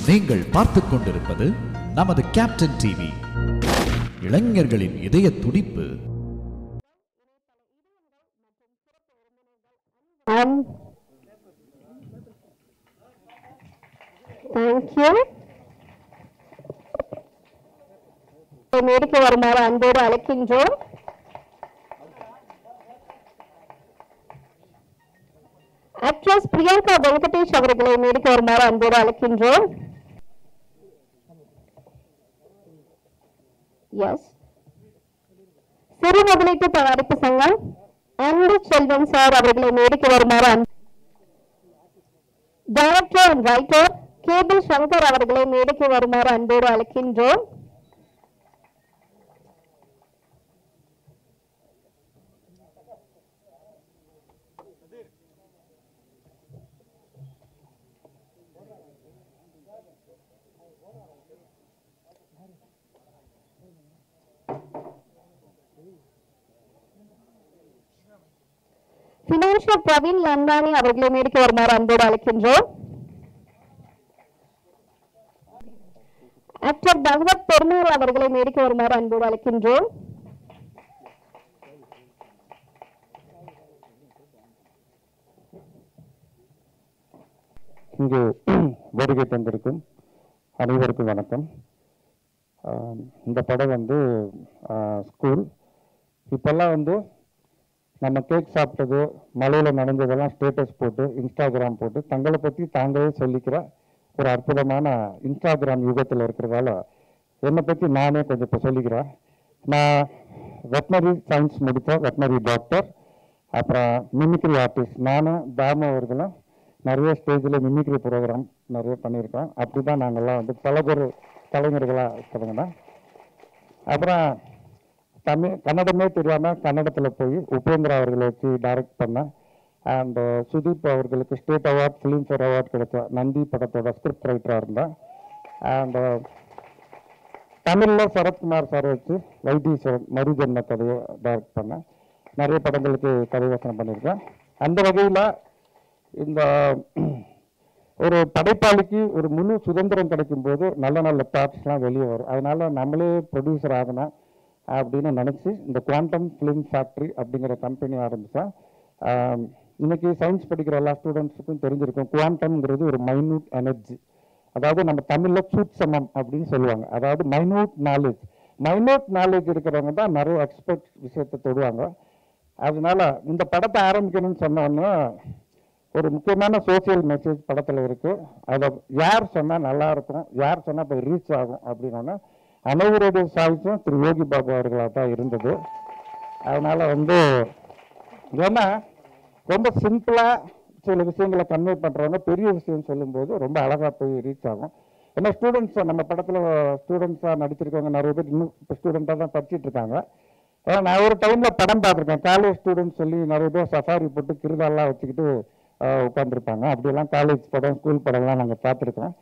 நீங்கள் பார்த்துக் கொண்டிருப்பது நமது கேப்டன் டிவி. இளைஞர்களின் இதய துடிப்பு. மேடைக்கு வருமாறு அன்போடு அழைக்கின்றோம். ஆக்ட்ரஸ் பிரியங்கா வெங்கடேஷ் அவர்களை மேடைக்கு வருமாறு அன்போடு அழைக்கின்றோம். சிறு முதலீட்டு தயாரிப்பு சங்கம் அன்பு செல்வம் சார் அவர்களை மேடைக்கு வருமாறு director and writer cable Shankar அவர்களை மேடைக்கு வருமாறு அன்போடு அழைக்கின்றோம். பினான்சியர் பிரவீன் லந்தானி அவர்களை மேடைக்கு வருமாறு அன்போடு அழைக்கின்றோம். ஆக்டர் பகவத் பெருமாள் அவர்களை மேடைக்கு வருமாறு அன்போடு அழைக்கின்றோம். இங்கு வருகை தந்திருக்கும் அனைவருக்கும் வணக்கம். இந்த படம் ஸ்கூல். இப்பெல்லாம் நம்ம கேக் சாப்பிட்டது, மலையில் நனைஞ்சதெல்லாம் ஸ்டேட்டஸ் போட்டு இன்ஸ்டாகிராம் போட்டு தங்களை பற்றி தாங்களே சொல்லிக்கிற ஒரு அற்புதமான இன்ஸ்டாகிராம் யுகத்தில் இருக்கிறதால என்னை பற்றி நானே கொஞ்சம் இப்போ சொல்லிக்கிறேன். நான் வெட்னரி சயின்ஸ் முடித்த வெட்னரி டாக்டர், அப்புறம் மிமிக்ரி ஆர்டிஸ்ட். நானும் தாமு அவர்களும் நிறைய ஸ்டேஜில் மிமிக்ரி ப்ரோக்ராம் நிறைய பண்ணியிருக்கோம். அப்படி தான் நாங்கள்லாம் பல பேர் கலைஞர்களாக இருக்கிறவங்க. அப்புறம் கன்னடமே தெரியாமல் கன்னடத்தில் போய் உபேந்திரா அவர்களை வச்சு டைரக்ட் பண்ணேன். அண்ட் சுதீப் அவர்களுக்கு ஸ்டேட் அவார்ட், ஃபிலிம்ஃபேர் அவார்ட் கிடைச்ச நந்தி படத்தோட ஸ்கிரிப்ட் ரைட்டராக இருந்தேன். அண்ட் தமிழில் சரத்குமார் சார் வச்சு வைத்தீஸ்வரன் மறுஜன்ம கதையை டைரக்ட் பண்ணேன். நிறைய படங்களுக்கு கதைவசனம் பண்ணியிருக்கேன். அந்த வகையில் இந்த ஒரு படைப்பாளிக்கு ஒரு முழு சுதந்திரம் கிடைக்கும்போது நல்ல நல்ல தாட்ஸ்லாம் வெளியே வரும். அதனால் நம்மளே ப்ரொடியூசர் ஆகணும் அப்படின்னு நினச்சி இந்த குவாண்டம் ஃபிலிம் ஃபேக்ட்ரி அப்படிங்கிற கம்பெனி ஆரம்பித்தேன். இன்றைக்கி சயின்ஸ் படிக்கிற எல்லா ஸ்டூடெண்ட்ஸுக்கும் தெரிஞ்சிருக்கும், குவாண்டம்ங்கிறது ஒரு மைன்யூட் எனர்ஜி. அதாவது நம்ம தமிழில் சூட்சமம் அப்படின்னு சொல்லுவாங்க. அதாவது மைன்யூட் நாலேஜ் இருக்கிறவங்க தான் நிறைய எக்ஸ்பர்ட் விஷயத்தை தொடுவாங்க. அதனால இந்த படத்தை ஆரம்பிக்கணும்னு சொன்னோன்னே ஒரு முக்கியமான சோசியல் மெசேஜ் படத்தில் இருக்குது. அதை யார் சொன்னால் நல்லாயிருக்கும், யார் சொன்னால் இப்போ ரீச் ஆகும் அப்படின்னா அனைவருடைய சாய்ஸும் திரு யோகி பாபு அவர்களாக தான் இருந்தது. அதனால் ஏன்னா ரொம்ப சிம்பிளாக சில விஷயங்களை கன்வே பண்ணுறவங்க பெரிய விஷயம் சொல்லும்போது ரொம்ப அழகாக போய் ரீச் ஆகும். ஏன்னா ஸ்டூடெண்ட்ஸை நம்ம படத்தில் ஸ்டூடெண்ட்ஸாக நடிச்சிருக்கவங்க நிறைய பேர் இன்னும் இப்போ ஸ்டூடெண்ட்டாக தான் படிச்சுட்டு இருக்காங்க. ஏன்னா நான் ஒரு டைமில் படம் பார்த்துருக்கேன். காலேஜ் ஸ்டூடெண்ட்ஸ் சொல்லி நிறைய பேர் சஃபாரி போட்டு கிருதாலாம் வச்சுக்கிட்டு உட்காந்துருப்பாங்க. அப்படியெல்லாம் காலேஜ் படம், ஸ்கூல் படம்லாம் நாங்கள் பார்த்துருக்கோம்.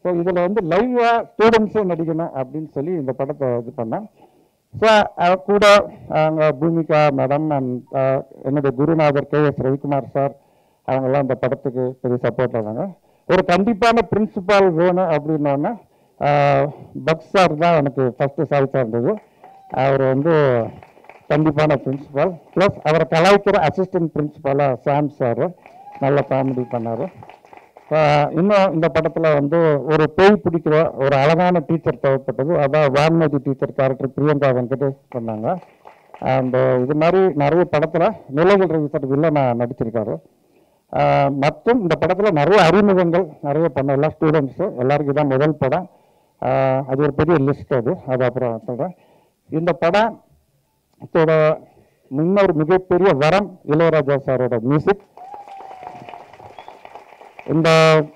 ஸோ இதில் லைவாக ஸ்டூடெண்ட்ஸே நடிக்கணும் அப்படின்னு சொல்லி இந்த படத்தை இது பண்ணேன். ஸோ கூட பூமிகா மேடம் அண்ட் என்னுடைய குருநாதர் KS ரவிக்குமார் சார் அவங்கெல்லாம் இந்த படத்துக்கு பெரிய சப்போர்ட் ஆனாங்க. ஒரு கண்டிப்பான பிரின்சிபால் வேணும் அப்படின்னோடனே பக்ஸ் சார் தான் எனக்கு ஃபஸ்ட்டு சாய்ஸாக இருந்தது. அவர் கண்டிப்பான பிரின்சிபால், ப்ளஸ் அவரை கலாய்க்கிற அசிஸ்டன்ட் பிரின்சிபாலாக சாம் சார் நல்ல காமெடி பண்ணார். இன்னும் இந்த படத்தில் ஒரு பேய் பிடிக்கிற ஒரு அழகான டீச்சர் தேவைப்பட்டது. அதான் வான்மதி டீச்சர் கேரக்டர் பிரியங்கா வெங்கடேஷ் பண்ணாங்க. அண்ட் இது மாதிரி நிறைய படத்தில் நிலவில் ரவி சார் வில்லனா நடிச்சிருக்காரு. மற்றும் இந்த படத்தில் நிறைய அறிமுகங்கள் நிறைய பண்ண எல்லா ஸ்டூடெண்ட்ஸு எல்லாருக்கும் தான் முதல் படம். அது ஒரு பெரிய லிஸ்ட். அது அப்புறம் சொல்கிறேன். இந்த படத்தோட இன்னொரு மிகப்பெரிய வரம் இளையராஜா சாரோட மியூசிக். இந்த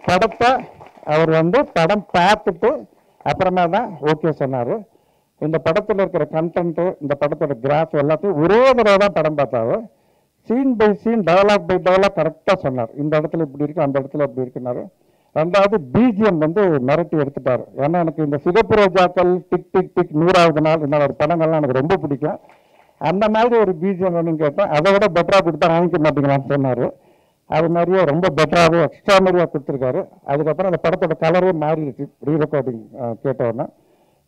படத்தை அவர் படம் பார்த்துட்டு அப்புறமா தான் ஓகே சொன்னார். இந்த படத்தில் இருக்கிற கண்டென்ட்டு, இந்த படத்தோட கிராஃப் எல்லாத்தையும் ஒரே தடவை தான் படம் பார்த்தாரு. Scene by scene, develop by develop கரெக்டாக சொன்னார். இந்த இடத்துல இப்படி இருக்கு, அந்த இடத்துல இப்படி இருக்குனாரு. ரெண்டாவது பிஜிஎம் மிரட்டி எடுத்துட்டார். ஏன்னா எனக்கு இந்த சிகப்பு ரோஜாக்கள், டிக் டிக் டிக் 100வது நாள் இந்த ஒரு படங்கள்லாம் எனக்கு ரொம்ப பிடிக்கும். அந்த மாதிரி ஒரு பிஜிஎம் வேணும்னு கேட்டேன். அதை விட பெட்டராக கொடுத்தா வாங்கிக்க மாட்டீங்களான்னு சொன்னார். அது மாதிரியே ரொம்ப பெட்டராகவே எக்ஸ்ட்ரானரியாக கொடுத்துருக்காரு. அதுக்கப்புறம் அந்த படத்தோட கலரே மாறிடுச்சு ரீ ரெக்கார்டிங் கேட்டோன்னா.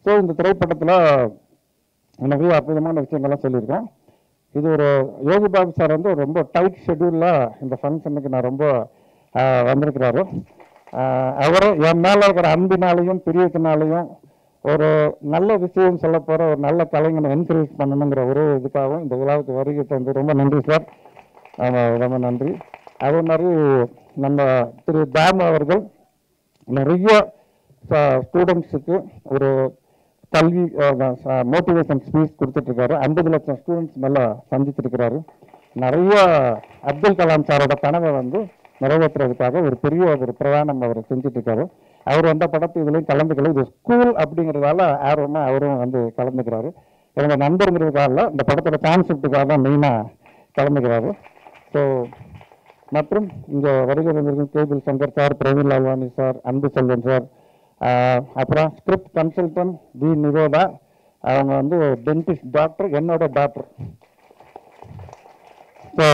ஸோ இந்த திரைப்படத்தில் நிறைய அற்புதமான விஷயங்கள்லாம் சொல்லியிருக்கேன். இது ஒரு யோகி பாபு சார் வந்து ரொம்ப டைட் ஷெட்யூலில் இந்த ஃபங்க்ஷனுக்கு நான் ரொம்ப வந்திருக்கிறாரு. அவர் என் மேலே இருக்கிற அன்பினாலையும் பிரியத்தினாலையும் ஒரு நல்ல விஷயம் சொல்ல போகிற ஒரு நல்ல கலைஞனை என்கரேஜ் பண்ணணுங்கிற ஒரு இதுக்காகவும் இந்த விழாவுக்கு வருகை தந்து ரொம்ப நன்றி சார். ரொம்ப நன்றி. அதே மாதிரி நம்ம திரு தாம் அவர்கள் நிறைய ஸ்டூடெண்ட்ஸுக்கு ஒரு கல்வி மோட்டிவேஷன் ஸ்பீச் கொடுத்துட்ருக்காரு. 50 லட்சம் ஸ்டூடெண்ட்ஸ் மேலே சந்திச்சிருக்கிறாரு. நிறைய அப்துல் கலாம் சாரோட கனவை வந்து நிறைவேற்றுறதுக்காக ஒரு பெரிய ஒரு பிரயாணம் அவர் செஞ்சுட்ருக்காரு. அவர் வந்த படத்து இதுலேயும் கலந்துக்கல. இது ஸ்கூல் அப்படிங்கிறதால ஆர்வமாக அவரும் வந்து கலந்துக்கிறாரு. என்னோட நண்பருங்கிறதுக்காக இந்த படத்தோட கான்செப்டுக்காக தான் மெயினாக கலந்துக்கிறாரு. ஸோ மற்றும் இங்கே வருகை வந்திருக்கும் cable Shankar sir, Praveen Lalwani sir, அன்பு செல்வன் சார், அப்புறம் ஸ்கிரிப்ட் கன்சல்டன்ட் வி நிரோதா, அவங்க வந்து டென்டிஸ்ட் டாக்டர், என்னோட டாக்டர். ஸோ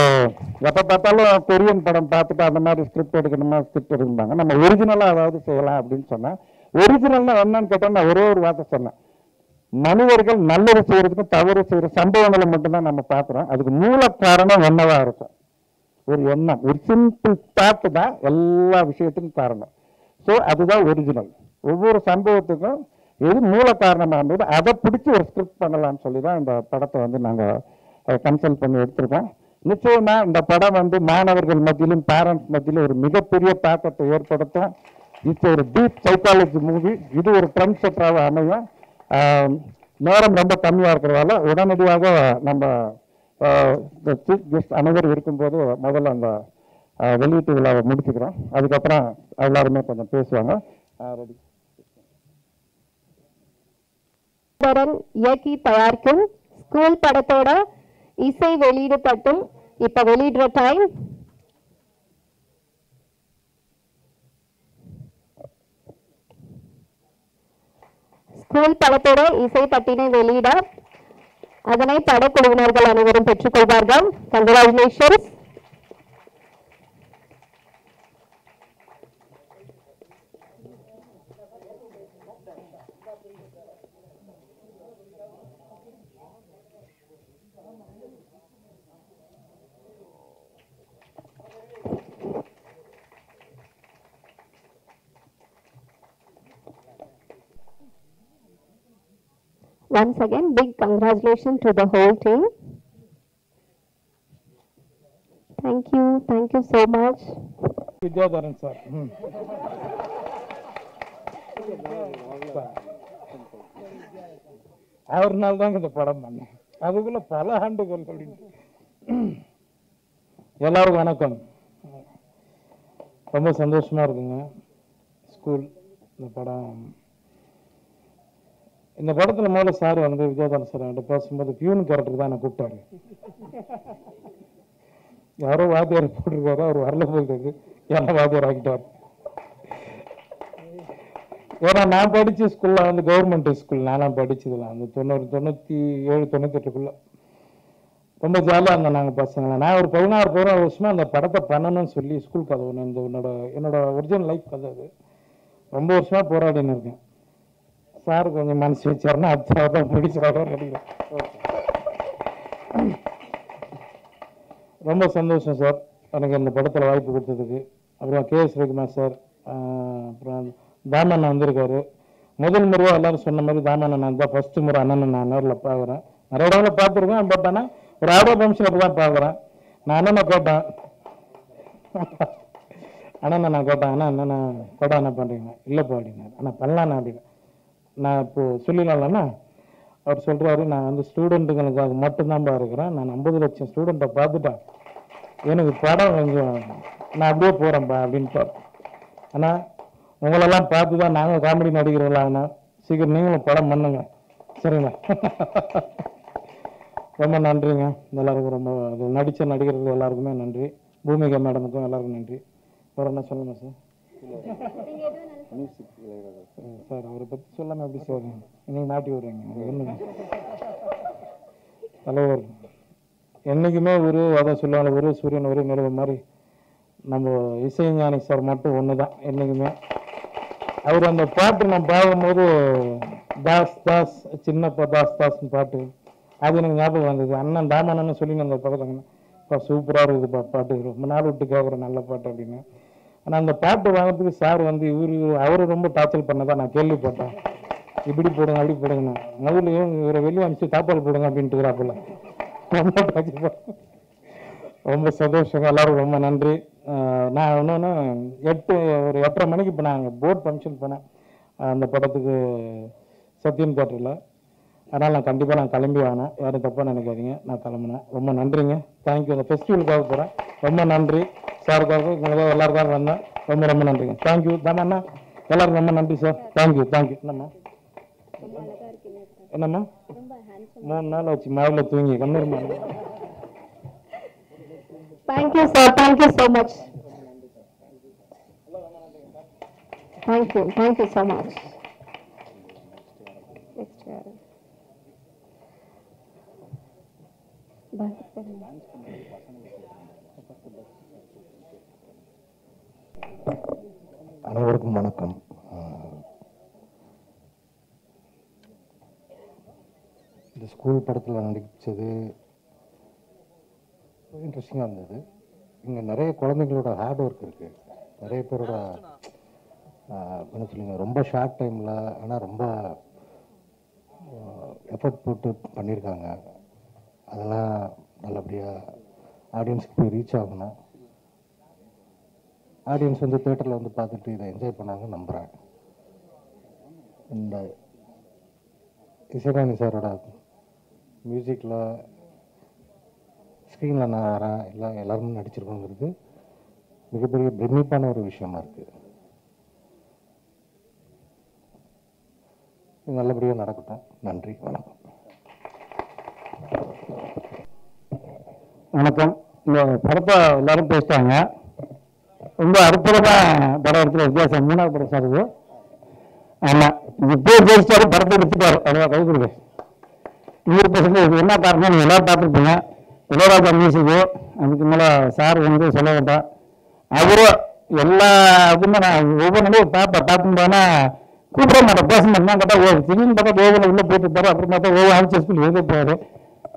எப்போ பார்த்தாலும் கொரியன் படம் பார்த்துட்டு அந்த மாதிரி ஸ்கிரிப்ட் எடுக்கணுமா ஸ்கிரிப்ட் எடுக்கணும்பாங்க. நம்ம ஒரிஜினலாக அதாவது செய்யலாம் அப்படின்னு சொன்னேன். ஒரிஜினல்னால் என்னன்னு கேட்டால் நான் ஒரே ஒரு வார்த்தை சொன்னேன். மனிதர்கள் நல்லது செய்கிறதுக்கும் தவறு செய்கிற சம்பவங்களை மட்டும்தான் நம்ம பார்க்குறோம். அதுக்கு மூல காரணம் என்னவா இருக்கும்? ஒரு எண்ணம், ஒரு சிம்பிள் தாட்டு தான் எல்லா விஷயத்துக்கும் காரணம். ஸோ அதுதான் ஒரிஜினல். ஒவ்வொரு சம்பவத்துக்கும் எது மூல காரணமாக இருந்தது அதை பிடிச்சி ஒரு ஸ்கிரிப்ட் பண்ணலாம்னு சொல்லி தான் இந்த படத்தை வந்து நாங்கள் கன்சல்ட் பண்ணி எடுத்திருக்கோம். நிச்சயமாக இந்த படம் வந்து மாணவர்கள் மத்தியிலும் பேரண்ட்ஸ் மத்தியிலும் ஒரு மிகப்பெரிய தாக்கத்தை ஏற்படுத்தும். இட்ஸ் ஒரு டீப் சைக்காலஜி மூவி. இது ஒரு ட்ரெண்ட் செட்டராக அமையும். நேரம் ரொம்ப கம்மியாக இருக்கிறதால உடனடியாக நம்ம சீஃப் கெஸ்ட் அனைவரும் இருக்கும்போது முதல்ல அந்த வெளியீட்டு விழாவை முடிச்சுக்கிறோம். அதுக்கப்புறம் எல்லாருமே கொஞ்சம் பேசுவாங்க. ரெடி. இயக்கி தயாரிக்கும் ஸ்கூல் படத்தோட இசை வெளியீடு தட்டும் இப்ப வெளியிடுற டைம். ஸ்கூல் படத்தோட இசை தட்டினை வெளியிட அதனை படக்குழுவினர்கள் அனைவரும் பெற்றுக்கொள்வார்கள். Congratulations. Once again, big congratulations to the whole team. Thank you so much. Vidyadharan sir. அவர்னால தான் இந்த படம் பண்ணேன். அதுக்குள்ள பல ஆண்டுகள் அப்படின்னு. எல்லாருக்கும் வணக்கம். ரொம்ப சந்தோஷமா இருக்குங்க. ஸ்கூல் இந்த படம், இந்த படத்தில் முதல்ல சார் வந்து விஜயதான சார் என்கிட்ட பேசும்போது பியூன் கேரக்டருக்கு தான் என்னை கூப்பிட்டாரு. யாரோ வாத்தியார் போட்டிருக்காரு, அவர் வரல போகிறது எல்லாம் வாத்தியார் ஆகிட்டார். ஏன்னா நான் படித்த ஸ்கூலில் வந்து கவர்மெண்ட் ஸ்கூல், நானும் படித்ததில்ல அந்த 97 98 ரொம்ப ஜாலியாக இருந்தோம் நாங்கள் பசங்களை. நான் ஒரு 16 வருஷமாக அந்த படத்தை பண்ணணும்னு சொல்லி ஸ்கூல் கதை ஒன்று, இந்த என்னோட ஒரிஜினல் லைஃப் கதை அது. ரொம்ப வருஷமாக போராடின்னு இருக்கேன். சார் கொஞ்சம் மனசு வச்சாருன்னா தான் முடிச்சாரோ நினைக்கிறேன். ரொம்ப சந்தோஷம் சார் எனக்கு இந்த படத்தில் வாய்ப்பு கொடுத்ததுக்கு. அப்புறம் கேஎஸ் ரகுமார் சார், அப்புறம் தாமண்ணா வந்திருக்காரு. முதல் முறையாக எல்லாரும் சொன்ன மாதிரி தாமண்ணா நான் தான் ஃபஸ்ட்டு முறை அண்ணனை நான் நேரில் பார்க்குறேன். நிறைய இடங்களை பார்த்துருக்கேன், பட் ஆனால் ஒரு ஆடியோ ஃபங்க்ஷனில் தான் பார்க்குறேன். நான் அண்ணனை கேட்டேன், அண்ணனை நான் கேட்டேன், அண்ணா என்னண்ணா படம் என்ன பண்ணுறீங்க? இல்லைப்பா அப்படின்னாரு. அண்ணா பண்ணலாண்ணா அப்படின்னு நான் இப்போது சொல்லிடலாம்ண்ணா. அவர் சொல்கிறாரு, நான் வந்து ஸ்டூடெண்ட்டுங்களுக்காக மட்டும்தான்ப்பா இருக்கிறேன், நான் 50 லட்சம் ஸ்டூடெண்ட்டை பார்த்துட்டேன், எனக்கு படம் கொஞ்சம் நான் அப்படியே போகிறேன்ப்பா அப்படின்ட்டார். ஆனால் உங்களெல்லாம் பார்த்து தான் நாங்கள் காமெடி நடிக்கிறவங்களாங்கண்ணா, சீக்கிரம் நீங்களும் படம் பண்ணுங்க சரிங்களா? ரொம்ப நன்றிங்க எல்லாருக்கும். ரொம்ப அது நடித்த நடிகர்கள் எல்லாருக்குமே நன்றி. பூமிகா மேடமுக்கும் எல்லாருக்கும் நன்றி. வேறு என்ன சொல்லுங்க சார்? சார் அவரை பற்றி சொல்லாமல் எப்படி சார் நீங்கள் மாட்டி விடுறீங்க? என்ன தலைவர் என்றைக்குமே ஒரு அதான் சொல்லுவாங்க, ஒரு சூரியன் ஒரு நிலவு மாதிரி நம்ம இசைஞானி சார் மட்டும் ஒன்று தான் என்றைக்குமே. அவர் அந்த பாட்டு நான் பார்க்கும்போது தாஸ் தாஸ் சின்னப்பா தாஸ் தாஸ்ன்னு பாட்டு அது எனக்கு ஞாபகம் வந்தது. அண்ணன் தாமண்ணன்னு சொல்லி அந்த பக்கத்தாங்க இப்போ சூப்பராக இருக்குதுப்பா பாட்டு, ரொம்ப நாள் விட்டு கேட்குற நல்ல பாட்டு அப்படின்னு. ஆனால் அந்த பாட்டு வாங்கிறதுக்கு சார் வந்து அவரு ரொம்ப டார்ச்சர் பண்ணதான் நான் கேள்விப்பட்டேன். இப்படி போடுங்க அப்படி போடுங்கண்ணா, முதல்லையும் இவரை வெளியே அனுப்பிச்சு தாப்பால் போடுங்க அப்படின்ட்டு இருக்கிறாப்புல. ரொம்ப டார்ச்சர். ரொம்ப சந்தோஷம், எல்லாரும் ரொம்ப நன்றி. நான் இன்னொன்று ஒரு 8:30 மணிக்கு இப்போ நான் போர்ட் ஃபங்க்ஷன் போனேன் அந்த படத்துக்கு சத்யம் தியேட்டரில். அதனால் நான் கண்டிப்பாக நான் கிளம்பி வாங்கினேன், யாரும் தப்பாக நினைக்காதீங்க, நான் கிளம்புனேன். ரொம்ப நன்றிங்க, தேங்க்யூ. அந்த ஃபெஸ்டிவலுக்காக போகிறேன், ரொம்ப நன்றி சாருக்காக, உங்களுக்காக எல்லாருக்காக வந்தேன், ரொம்ப ரொம்ப நன்றிங்க. தேங்க்யூ தானண்ணா, எல்லாருக்கும் ரொம்ப நன்றி சார், தேங்க்யூ தேங்க்யூ. என்னம்மா என்னம்மா 3 நாள் வச்சு மாவில் தூங்கி கண்ணூர்மா. Thank you, sir. Thank you so much. Thank you so much. Next year. அனைவருக்கும் வணக்கம். இந்த ஸ்கூல் படத்தில் நடித்தது இன்ட்ரெஸ்டிங்காக இருந்தது. இங்கே நிறைய குழந்தைங்களோட ஹார்ட் ஒர்க் இருக்குது, நிறைய பேரோட என்ன சொல்லுங்க, ரொம்ப ஷார்ட் டைமில் ஆனால் ரொம்ப எஃபர்ட் போட்டு பண்ணியிருக்காங்க. அதெல்லாம் நல்லபடியாக ஆடியன்ஸுக்கு போய் ரீச் ஆகணும். ஆடியன்ஸ் வந்து தேட்டரில் வந்து பார்த்துட்டு இதை என்ஜாய் பண்ணாங்க நம்புகிறேன். இந்த இசைஞானி சாரோட மியூசிக்கில் ஸ்க்ரீனில் நான் வரேன், எல்லாருமே நடிச்சிருக்கோங்கிறது மிகப்பெரிய பிரமிப்பான ஒரு விஷயமா இருக்குது. நல்லபடியாக நடக்கட்டும். நன்றி, வணக்கம். வணக்கம். இந்த படத்தை எல்லாரும் பேசிட்டாங்க, ரொம்ப அற்புதமாக படம் எடுத்துல வித்தியாசம். 3வது படம் சார் இது. ஆமாம், இப்போ பேசிட்டாரு, படத்தை எடுத்துட்டாரு, அவ்வளோ கை கொடுங்க. இவர் பேசுறது இது என்ன காரணம் நீங்கள் எல்லோரும் பார்த்துருப்பீங்க. இளையராஜா மியூசிக்கு, அதுக்கு மேலே சார் வந்து சொல்ல வேண்டாம். அவரும் எல்லா இதுவுமே நான் ஒவ்வொரு நாளும் பார்க்கும்போதுனா கூப்பிட மாட்டேன், பேச மாட்டேன். கேட்டால் திடீர்னு பார்த்தா கோவில் உள்ளே போயிட்டு இருப்பாரு, அப்புறம் பார்த்தா ஆஃபீஸ் ஸ்கூல் எழுத போவார்.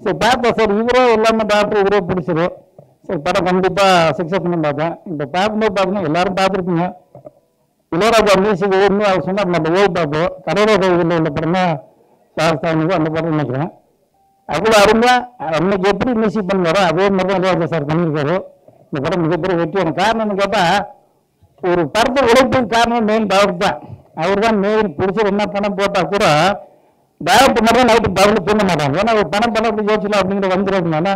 சரி பார்த்தேன் சார், இவரோ எல்லாமே டாக்டர் இவரோ பிடிச்சிரு. சரி படம் கண்டிப்பாக சக்ஸஸ் பண்ணி பார்த்தேன். இப்போ பார்க்கும்போது பார்த்தீங்கன்னா எல்லாரும் பார்த்துருப்பீங்க. இளையராஜா மியூசிக் ஒன்று அவர் சொன்னார், நம்ம ஓய்வு பார்ப்போம். கடவுள கோவிலில் உள்ள படம் தான் சார் சாமிக்கு அந்த படம் நினைக்கிறேன். அவ்வளோ அருமையாக அன்னைக்கு எப்படி மியூசிக் பண்ணுவாரோ அதே மாதிரி தான் இளையராஜா சார் பண்ணியிருக்காரு. இந்த படம் மிகப்பெரிய வெற்றியான காரணம்னு கேட்டால், ஒரு படத்தை உழைப்புக்கு காரணம் மெயின் டேரக்டர் தான். அவர் தான் மெயின் பிடிச்சி என்ன பணம் போட்டால் கூட டேரக்டர் மட்டும் நைட்டு பதில் தூண்ட மாட்டாங்க. ஏன்னா ஒரு பணம் எப்படி ஜெயிச்சலாம் அப்படிங்கிற வந்துடுறதுனால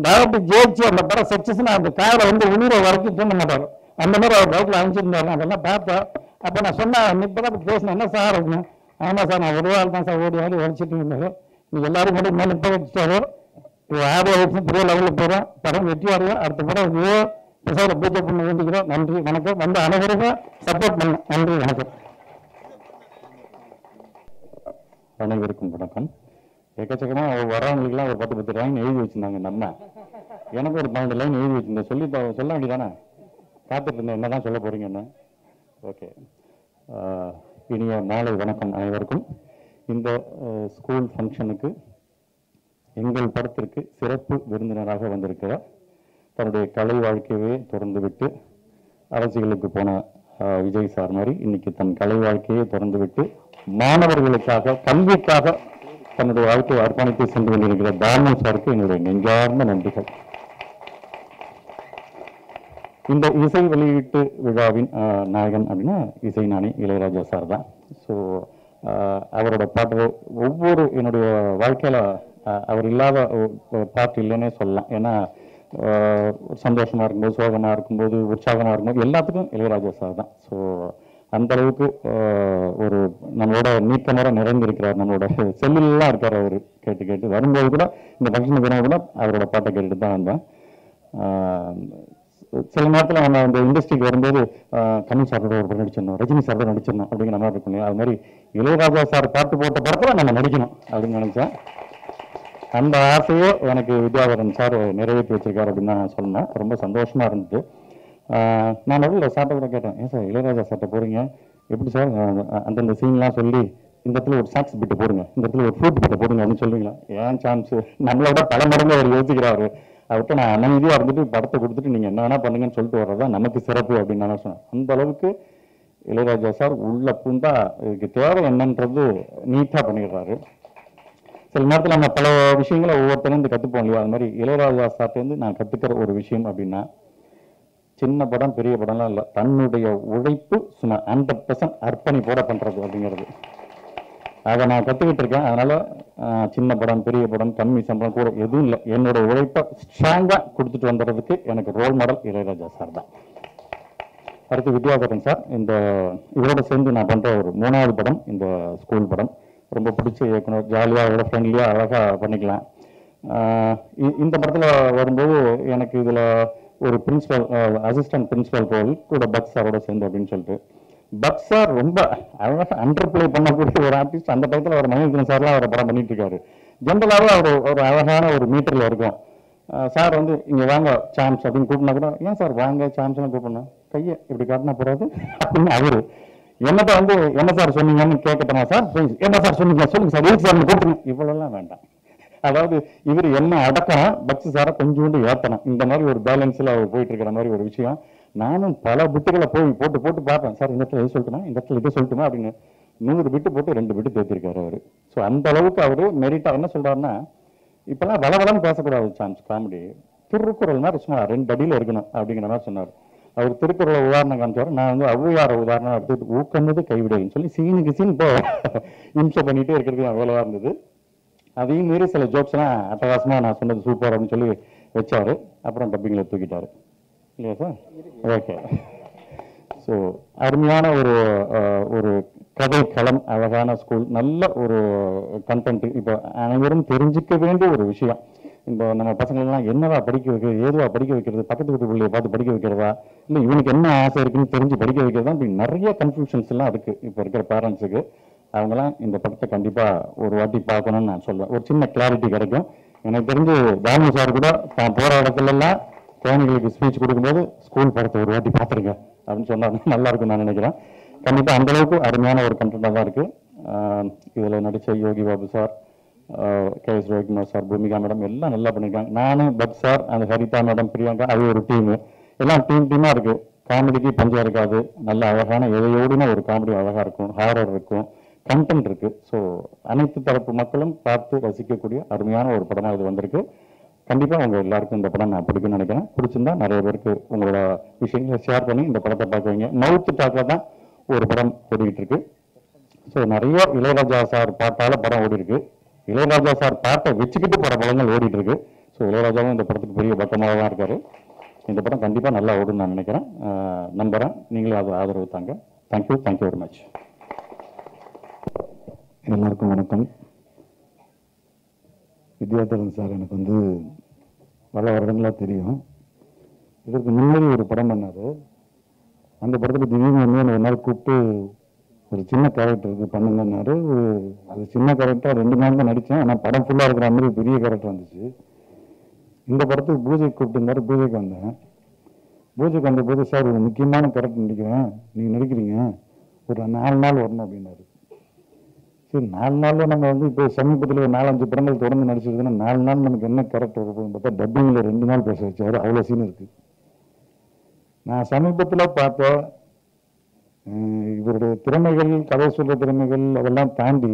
டேரக்டர் ஜெயிச்சு அந்த படம் சக்ஸஸ்னா அந்த காரில் வந்து உயிரை வரைக்கும் தூண்ட மாட்டார். அந்த மாதிரி அவர் டவுட்டில் அமைச்சிருந்தாரு. அதெல்லாம் பார்த்தேன். அப்போ நான் சொன்னேன், இப்போ தான் பேசினேன், என்ன சார் அப்படின்னு. ஆமாம் சார், நான் ஒரு வாரம் தான் சார் ஓடி ஆடி உழைச்சிட்டு இருந்தாரு. நீங்கள் எல்லாரும் கூட மேலே இப்போ வச்சுட்டாரு. ஆடியோ பெரிய லெவலில் போகிறோம், படம் வெற்றி அடையும். அடுத்த படம் இவ்வளோ பிரசாரம் பூஜை பண்ண வேண்டிக்கிறோம். நன்றி, வணக்கம். வந்து அனைவருக்கும் சப்போர்ட் பண்ண நன்றி, வணக்கம். அனைவருக்கும் வணக்கம். எக்கச்சக்கமாக வரவங்களுக்குலாம் ஒரு 10 லைன் எழுதி வச்சுருந்தாங்க. நம்ம எனக்கு ஒரு 12 லைன் எழுதி வச்சுருந்தேன். சொல்ல வேண்டியதானே, காத்துட்டு இருந்தேன் என்ன தான் சொல்ல போகிறீங்கன்னு. ஓகே, இனிய மாலை வணக்கம் அனைவருக்கும். இந்த ஸ்கூல் ஃபங்க்ஷனுக்கு எங்கள் படத்திற்கு சிறப்பு விருந்தினராக வந்திருக்கிறார். தன்னுடைய கலை வாழ்க்கையவே தொடர்ந்து விட்டு அரசியலுக்கு போன விஜய் சார் மாதிரி இன்னைக்கு தன் கலை வாழ்க்கையை தொடர்ந்து விட்டு மாணவர்களுக்காக கல்விக்காக தன்னுடைய வாழ்க்கையை அர்ப்பணித்து சென்று கொண்டிருக்கிற தாமன் சாருக்கு என்னுடைய நெஞ்சார்ந்த நன்றிகள். இந்த இசை வெளியீட்டு விழாவின் நாயகன் அப்படின்னா இசைஞானி இளையராஜா சார் தான். ஸோ அவரோட பாட்டு ஒவ்வொரு என்னுடைய வாழ்க்கையில் அவர் இல்லாத பாட்டு இல்லைன்னே சொல்லலாம். ஏன்னா சந்தோஷமாக இருக்கும்போது, சோகமாக இருக்கும்போது, உற்சாகமாக இருக்கும்போது எல்லாத்துக்கும் இளையராஜா சார் தான். ஸோ அந்த அளவுக்கு ஒரு நம்மளோட நீக்கமர நிறைந்திருக்கிறார். நம்மளோட செல்லுலாம் இருக்கார் அவர். கேட்டு வரும்போது கூட இந்த ஃபங்க்ஷனுக்கு வரும்போது கூட அவரோட பாட்டை கேட்டுட்டு தான் வந்தேன். சில நேரத்தில் நம்ம அந்த இண்டஸ்ட்ரிக்கு வரும்போது கமல் சாரோட ஒரு படம் நடிச்சிடணும், ரஜினி சாரோட நடிச்சிடணும் அப்படிங்கிற மாதிரி இருக்கும் இல்லையா. அது மாதிரி இளையராஜா சார் பாட்டு போட்ட படத்தில் நம்ம நடிக்கணும் அப்படின்னு நினச்சேன். அந்த ஆசையோ எனக்கு வித்யாதரன் சார் நிறைவேற்றி வச்சிருக்காரு அப்படின்னு தான் நான் சொன்னேன். ரொம்ப சந்தோஷமாக இருந்தது. நான் நடுவில் சார்ட்ட கூட கேட்டேன், ஏன் சார் இளையராஜா சார்ட்ட போகிறீங்க, எப்படி சார் அந்தந்த சீன்லாம் சொல்லி இந்த இடத்துல ஒரு சாக்ஸ் பிட்டை போடுங்க, இந்த இடத்துல ஒரு ஃப்ரூட் பிட்டை போடுங்க அப்படின்னு சொல்லுவீங்களா? ஏன் சான்ஸு, நம்மளோட பல மடங்கு அவர் யோசிக்கிறாரு. அவர்கிட்ட நான் அமைதியாக இருந்துட்டு படத்தை கொடுத்துட்டு நீங்கள் என்ன வேணா பண்ணுங்கன்னு சொல்லிட்டு வர்றதா நமக்கு சிறப்பு அப்படின்னு நான் சொன்னேன். அந்த அளவுக்கு இளையராஜா சார் உள்ள பூந்தா இதுக்கு தேவை என்னன்றது நீட்டாக பண்ணிடுறாரு. சில நேரத்தில் நம்ம பல விஷயங்களை ஒவ்வொருத்தரும் கற்றுப்போம் இல்லையா? அது மாதிரி இளையராஜா சார்ட்டேருந்து நான் கற்றுக்கிற ஒரு விஷயம் அப்படின்னா, சின்ன படம் பெரிய படம்லாம் இல்லை, தன்னுடைய உழைப்பு சும்மா 100% அர்ப்பணிப்போட பண்ணுறது அப்படிங்கிறது, அதை நான் கற்றுக்கிட்டு இருக்கேன். அதனால் சின்ன படம் பெரிய படம் கம்மி சம்பளம் கூட எதுவும் இல்லை, என்னோட உழைப்பை ஸ்ட்ராங்காக கொடுத்துட்டு வந்துடுறதுக்கு எனக்கு ரோல் மாடல் இளையராஜா சார் தான். அடுத்து வித்யாதரன் சார், இந்த இவரோட சேர்ந்து நான் பண்ணுற ஒரு 3வது படம் இந்த ஸ்கூல் படம். ரொம்ப பிடிச்ச இயக்குனர், ஜாலியாக அவரோட ஃப்ரெண்ட்லியாக அழகாக பண்ணிக்கலாம். இந்த படத்தில் வரும்போது எனக்கு இதில் ஒரு பிரின்சிபல் அசிஸ்டன்ட் பிரின்சிபல் ரோல் கூட பக் சாரோட சேர்ந்து அப்படின்னு சொல்லிட்டு, பக் சார் ரொம்ப அழகாக அண்டர்பிளே பண்ணக்கூடிய ஒரு ஆர்டிஸ்ட். அந்த டயத்தில் அவர் மகேந்திரன் சார்லாம் அவரை படம் பண்ணிட்டு இருக்காரு. ஜென்ரலாகவே அவர் ஒரு அழகான ஒரு மீட்டரில் இருக்கும். சார் வந்து இங்கே வாங்க சாம்ஸ் அப்படின்னு கூப்பிட்டா கூட, ஏன் சார் வாங்க சாம்ஸ்லாம் கூப்பிடணும், கையை இப்படி காட்டினா போறாது அப்படின்னு அவரு என்னட்ட வந்து என்ன சார் சொன்னீங்கன்னு கேட்கட்டமா சார், என்ன சார் சொன்னீங்க சொல்லுங்க சார், எதுக்கு சார் கூப்பிடுங்க, இவ்வளோலாம் வேண்டாம். அதாவது இவர் என்ன அடக்கணும், பக்ஸ் சாரை கொஞ்சோண்டு ஏற்றணும், இந்த மாதிரி ஒரு பேலன்ஸில் அவர் போயிட்டு இருக்கிற மாதிரி ஒரு விஷயம். நானும் பல பிட்டுகளை போட்டு பார்ப்பேன், சார் இந்த இடத்துல எது சொல்லட்டுமா, இந்த இடத்துல இதை சொல்லட்டுமா அப்படின்னு 100 பிட்டு போட்டு 2 பிட்டு தேர்த்திருக்காரு அவர். ஸோ அந்த அளவுக்கு அவர் மெரிட்டாக என்ன சொல்றாருன்னா, இப்பெல்லாம் வளவளன்னு பேசக்கூடாது சான்ஸ், காமெடி திருக்குறள் மாதிரி சும்மா 2 அடியில் இருக்கணும் அப்படிங்கிற மாதிரி சொன்னார். அவர் திருக்குறளை உதாரணம் காமிச்சார். நான் வந்து ஔவையார உதாரணம் எடுத்துட்டு ஊக்கன்னது கைவிடைன்னு சொல்லி சீனுக்கு சீன் இப்போ இம்சை பண்ணிகிட்டே இருக்கிறது அவ்வளோவா இருந்தது. அதையும் மீறி சில ஜோக்ஸ்லாம் அட்டகாசமாக நான் சொன்னது சூப்பர் அப்படின்னு சொல்லி வச்சார். அப்புறம் டப்பிங்கில் தூக்கிட்டார் இல்லையா சார்? ஓகே. ஸோ அருமையான ஒரு கதை களம், அழகான ஸ்கூல், நல்ல ஒரு கண்டென்ட். இப்போ அனைவரும் தெரிஞ்சுக்க வேண்டிய ஒரு விஷயம். இப்போ நம்ம பசங்களெல்லாம் என்னவா படிக்க வைக்கிறது, ஏதுவா படிக்க வைக்கிறது, பக்கத்து வீட்டு பிள்ளையை பார்த்து படிக்க வைக்கிறதா, இல்லை இவனுக்கு என்ன ஆசை இருக்குன்னு தெரிஞ்சு படிக்க வைக்கிறதா, இப்படி நிறைய கன்ஃபியூஷன்ஸ் எல்லாம் இருக்குது இப்போ இருக்கிற பேரண்ட்ஸுக்கு. அவங்களாம் இந்த படத்தை கண்டிப்பாக ஒரு வாட்டி பார்க்கணும்னு நான் சொல்லுவேன். ஒரு சின்ன கிளாரிட்டி கிடைக்கும். எனக்கு தெரிஞ்சு தாமு சார் கூட தான் போகிற இடத்துலலாம் குழந்தைங்களுக்கு ஸ்பீச் கொடுக்கும்போது ஸ்கூல் படத்தை ஒரு வாட்டி பார்த்துருங்க அப்படின்னு சொன்னாங்க, நல்லா இருக்கும் நான் நினைக்கிறேன். கண்டிப்பாக அந்தளவுக்கு அருமையான ஒரு கண்டென்ட்டாக தான் இருக்குது. இதில் நடித்த Yogi Babu sir, KS Ravikumar sir, Bhumika madam எல்லாம் நல்லா பண்ணியிருக்காங்க. நானும் பட் சார், அந்த ஹரிதா மேடம், பிரியங்கா, அது ஒரு டீமு, எல்லாம் டீமாக இருக்குது. காமெடிக்கு பஞ்சம் இருக்காது. நல்ல அழகான எதையோடுனா ஒரு காமெடி அழகாக இருக்கும், ஹாரர் இருக்கும், கண்டென்ட் இருக்குது. ஸோ அனைத்து தரப்பு மக்களும் பார்த்து ரசிக்கக்கூடிய அருமையான ஒரு படமாக இது வந்திருக்கு. கண்டிப்பாக உங்கள் எல்லாருக்கும் இந்த படம் நான் பிடிக்கும்னு நினைக்கிறேன். பிடிச்சிருந்தா நிறைய பேருக்கு உங்களோட விஷயங்களை ஷேர் பண்ணி இந்த படத்தை பார்க்குவீங்க. மவுத்து டாக்கில் தான் ஒரு படம் ஓடிக்கிட்டு இருக்கு. ஸோ நிறைய இளையராஜா சார் பாட்டால் படம் ஓடி இருக்கு. இளையராஜா சார் பாட்டை வச்சுக்கிட்டு பல படங்கள் ஓடிட்டு இருக்கு. ஸோ இளையராஜாவும் இந்த படத்துக்கு பெரிய பக்கமாக தான் இருக்காரு. இந்த படம் கண்டிப்பாக நல்லா ஓடுன்னு நான் நினைக்கிறேன், நம்புகிறேன். நீங்களும் அது ஆதரவு தாங்க. Thank you very much. எல்லாருக்கும் வணக்கம். வித்யாதரன் சார் எனக்கு வந்து பல வருடங்களாக தெரியும். இதற்கு முன்னாடி ஒரு படம் பண்ணார். அந்த படத்தில் திடீர்னு வந்து ஒரு நாள் கூப்பிட்டு ஒரு சின்ன கேரக்டருக்கு பண்ணுங்கன்னாரு. அது சின்ன கேரக்டராக 2 நாள் தான் நடித்தேன். ஆனால் படம் ஃபுல்லாக இருக்கிற மாதிரி பெரிய கேரக்டர் வந்துச்சு. இந்த படத்துக்கு பூஜைக்கு கூப்பிட்டுருந்தாரு. பூஜைக்கு வந்தேன். பூஜைக்கு வந்தபோது, சார் ஒரு முக்கியமான கேரக்டர் நடிக்கிறேன், நீங்கள் நடிக்கிறீங்க, ஒரு 4 நாள் வரணும் அப்படின்னாரு. சரி, 4 நாளில் நம்ம வந்து இப்போ சமீபத்தில் ஒரு 4-5 படங்கள் தொடர்ந்து நடிச்சிருக்குன்னா 4 நாள் நமக்கு என்ன கேரக்டர் இருக்குன்னு பார்த்தா டப்பிங்கில் 2 நாள் பேச வச்சாரு. அவ்வளோ சீன் இருக்குது. நான் சமீபத்தில் பார்த்த இவருடைய திறமைகள், கதை சொல்கிற திறமைகள் அதெல்லாம் தாண்டி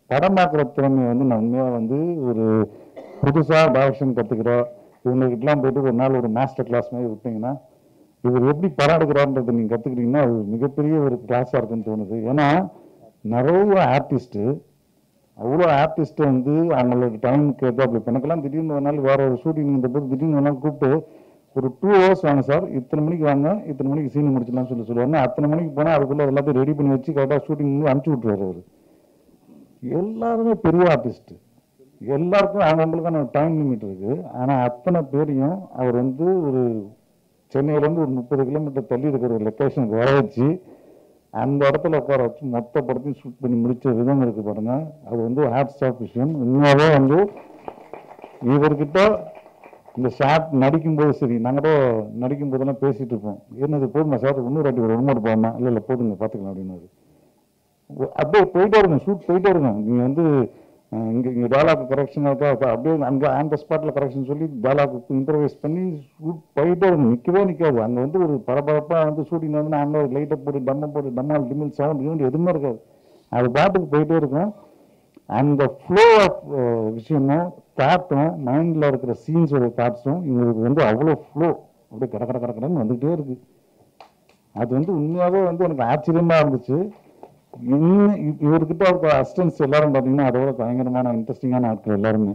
படமாக்குற திறமையை வந்து நான் உண்மையாக வந்து ஒரு புதுசாக டைரக்ஷன் கற்றுக்கிறோம். இவங்ககிட்டலாம் போய்ட்டு ஒரு நாள் ஒரு மாஸ்டர் கிளாஸ் மாதிரி விட்டீங்கன்னா இவர் எப்படி படம் எடுக்கிறாருன்றதை நீங்கள் கற்றுக்கிட்டீங்கன்னா அது மிகப்பெரிய ஒரு கிளாஸாக இருக்குன்னு தோணுது. ஏன்னா நிறைய ஆர்டிஸ்ட்டு, அவ்வளோ ஆர்டிஸ்ட்டு வந்து அவங்களோட டைமுக்கு ஏதோ அப்படி எனக்கெல்லாம் திடீர்னு ஒரு நாள் வேறு ஒரு ஷூட்டிங் இருந்தபோது திடீர்னு ஒரு நாள் கூப்பிட்டு ஒரு 2 hours வாங்க சார், இத்தனை மணிக்கு வாங்க, இத்தனை மணிக்கு சீன் முடிச்சிடலாம்னு சொல்லுவாங்க. அத்தனை மணிக்கு போனால் அதுக்குள்ளே எல்லாத்தையும் ரெடி பண்ணி வச்சு கரெக்டாக ஷூட்டிங் அனுப்பிச்சி விட்டுருவார் அவர். எல்லாருமே பெரிய ஆர்டிஸ்ட்டு, எல்லாருக்கும் அவங்களுக்கான டைம் லிமிட் இருக்குது. ஆனால் அத்தனை பேரையும் அவர் வந்து ஒரு சென்னையிலேருந்து ஒரு 30 கிலோமீட்டர் தள்ளி இருக்கிற ஒரு லொக்கேஷனுக்கு வர வச்சு அந்த இடத்துல உட்கார வச்சு மொத்த படத்தையும் ஷூட் பண்ணி முடிச்ச விதம் இருக்கு பாருங்க. அது வந்து ஹேட்ஸ் ஆஃப் விஷயம். உண்மையாகவே வந்து இவர்கிட்ட இந்த ஷார்ட் நடிக்கும்போது சரி, நாங்கள் கூட நடிக்கும் போதெல்லாம் பேசிகிட்டு இருப்போம், என்னது போதுமா சார், இன்னொரு வாட்டி ஒரு இன்னொரு போகாமா, இல்லை போதுங்க பார்த்துக்கலாம் அப்படின்னாரு. அப்படியே போயிட்டே இருக்கும், ஷூட் போயிட்டே இருக்கும். நீங்கள் வந்து இங்கே டைலாக் கரெக்ஷன் இருக்கா, அப்படியே அங்கே ஆன் ஸ்பாட்டில் கரெக்ஷன் சொல்லி டைலாக் இம்ப்ரவைஸ் பண்ணி ஷூட் போயிட்டே இருக்கும், நிற்கவே நிற்காது. அங்கே வந்து ஒரு பரபரப்பாக வந்து ஷூட்டிங் வந்து அங்கே ஒரு லைட்டை போட்டு டம்மால் டிமில் சவுண்ட் எதுவுமே இருக்காது, அது பாட்டுக்கு போயிட்டே இருக்கும். அந்த ஃப்ளோ ஆஃப் விஷயமும் தாட்டும் மைண்டில் இருக்கிற சீன்ஸோட தாட்ஸும் இவங்களுக்கு வந்து அவ்வளோ ஃப்ளோ அப்படியே கடன்னு வந்துகிட்டே இருக்கு. அது வந்து உண்மையாகவே வந்து எனக்கு ஆச்சரியமாக இருந்துச்சு. இன்னும் இவர்கிட்ட இருக்க அசிஸ்டன்ஸ் எல்லாரும் பார்த்தீங்கன்னா அதோட பயங்கரமான இன்ட்ரெஸ்டிங்கான ஆட்கள் எல்லாருமே.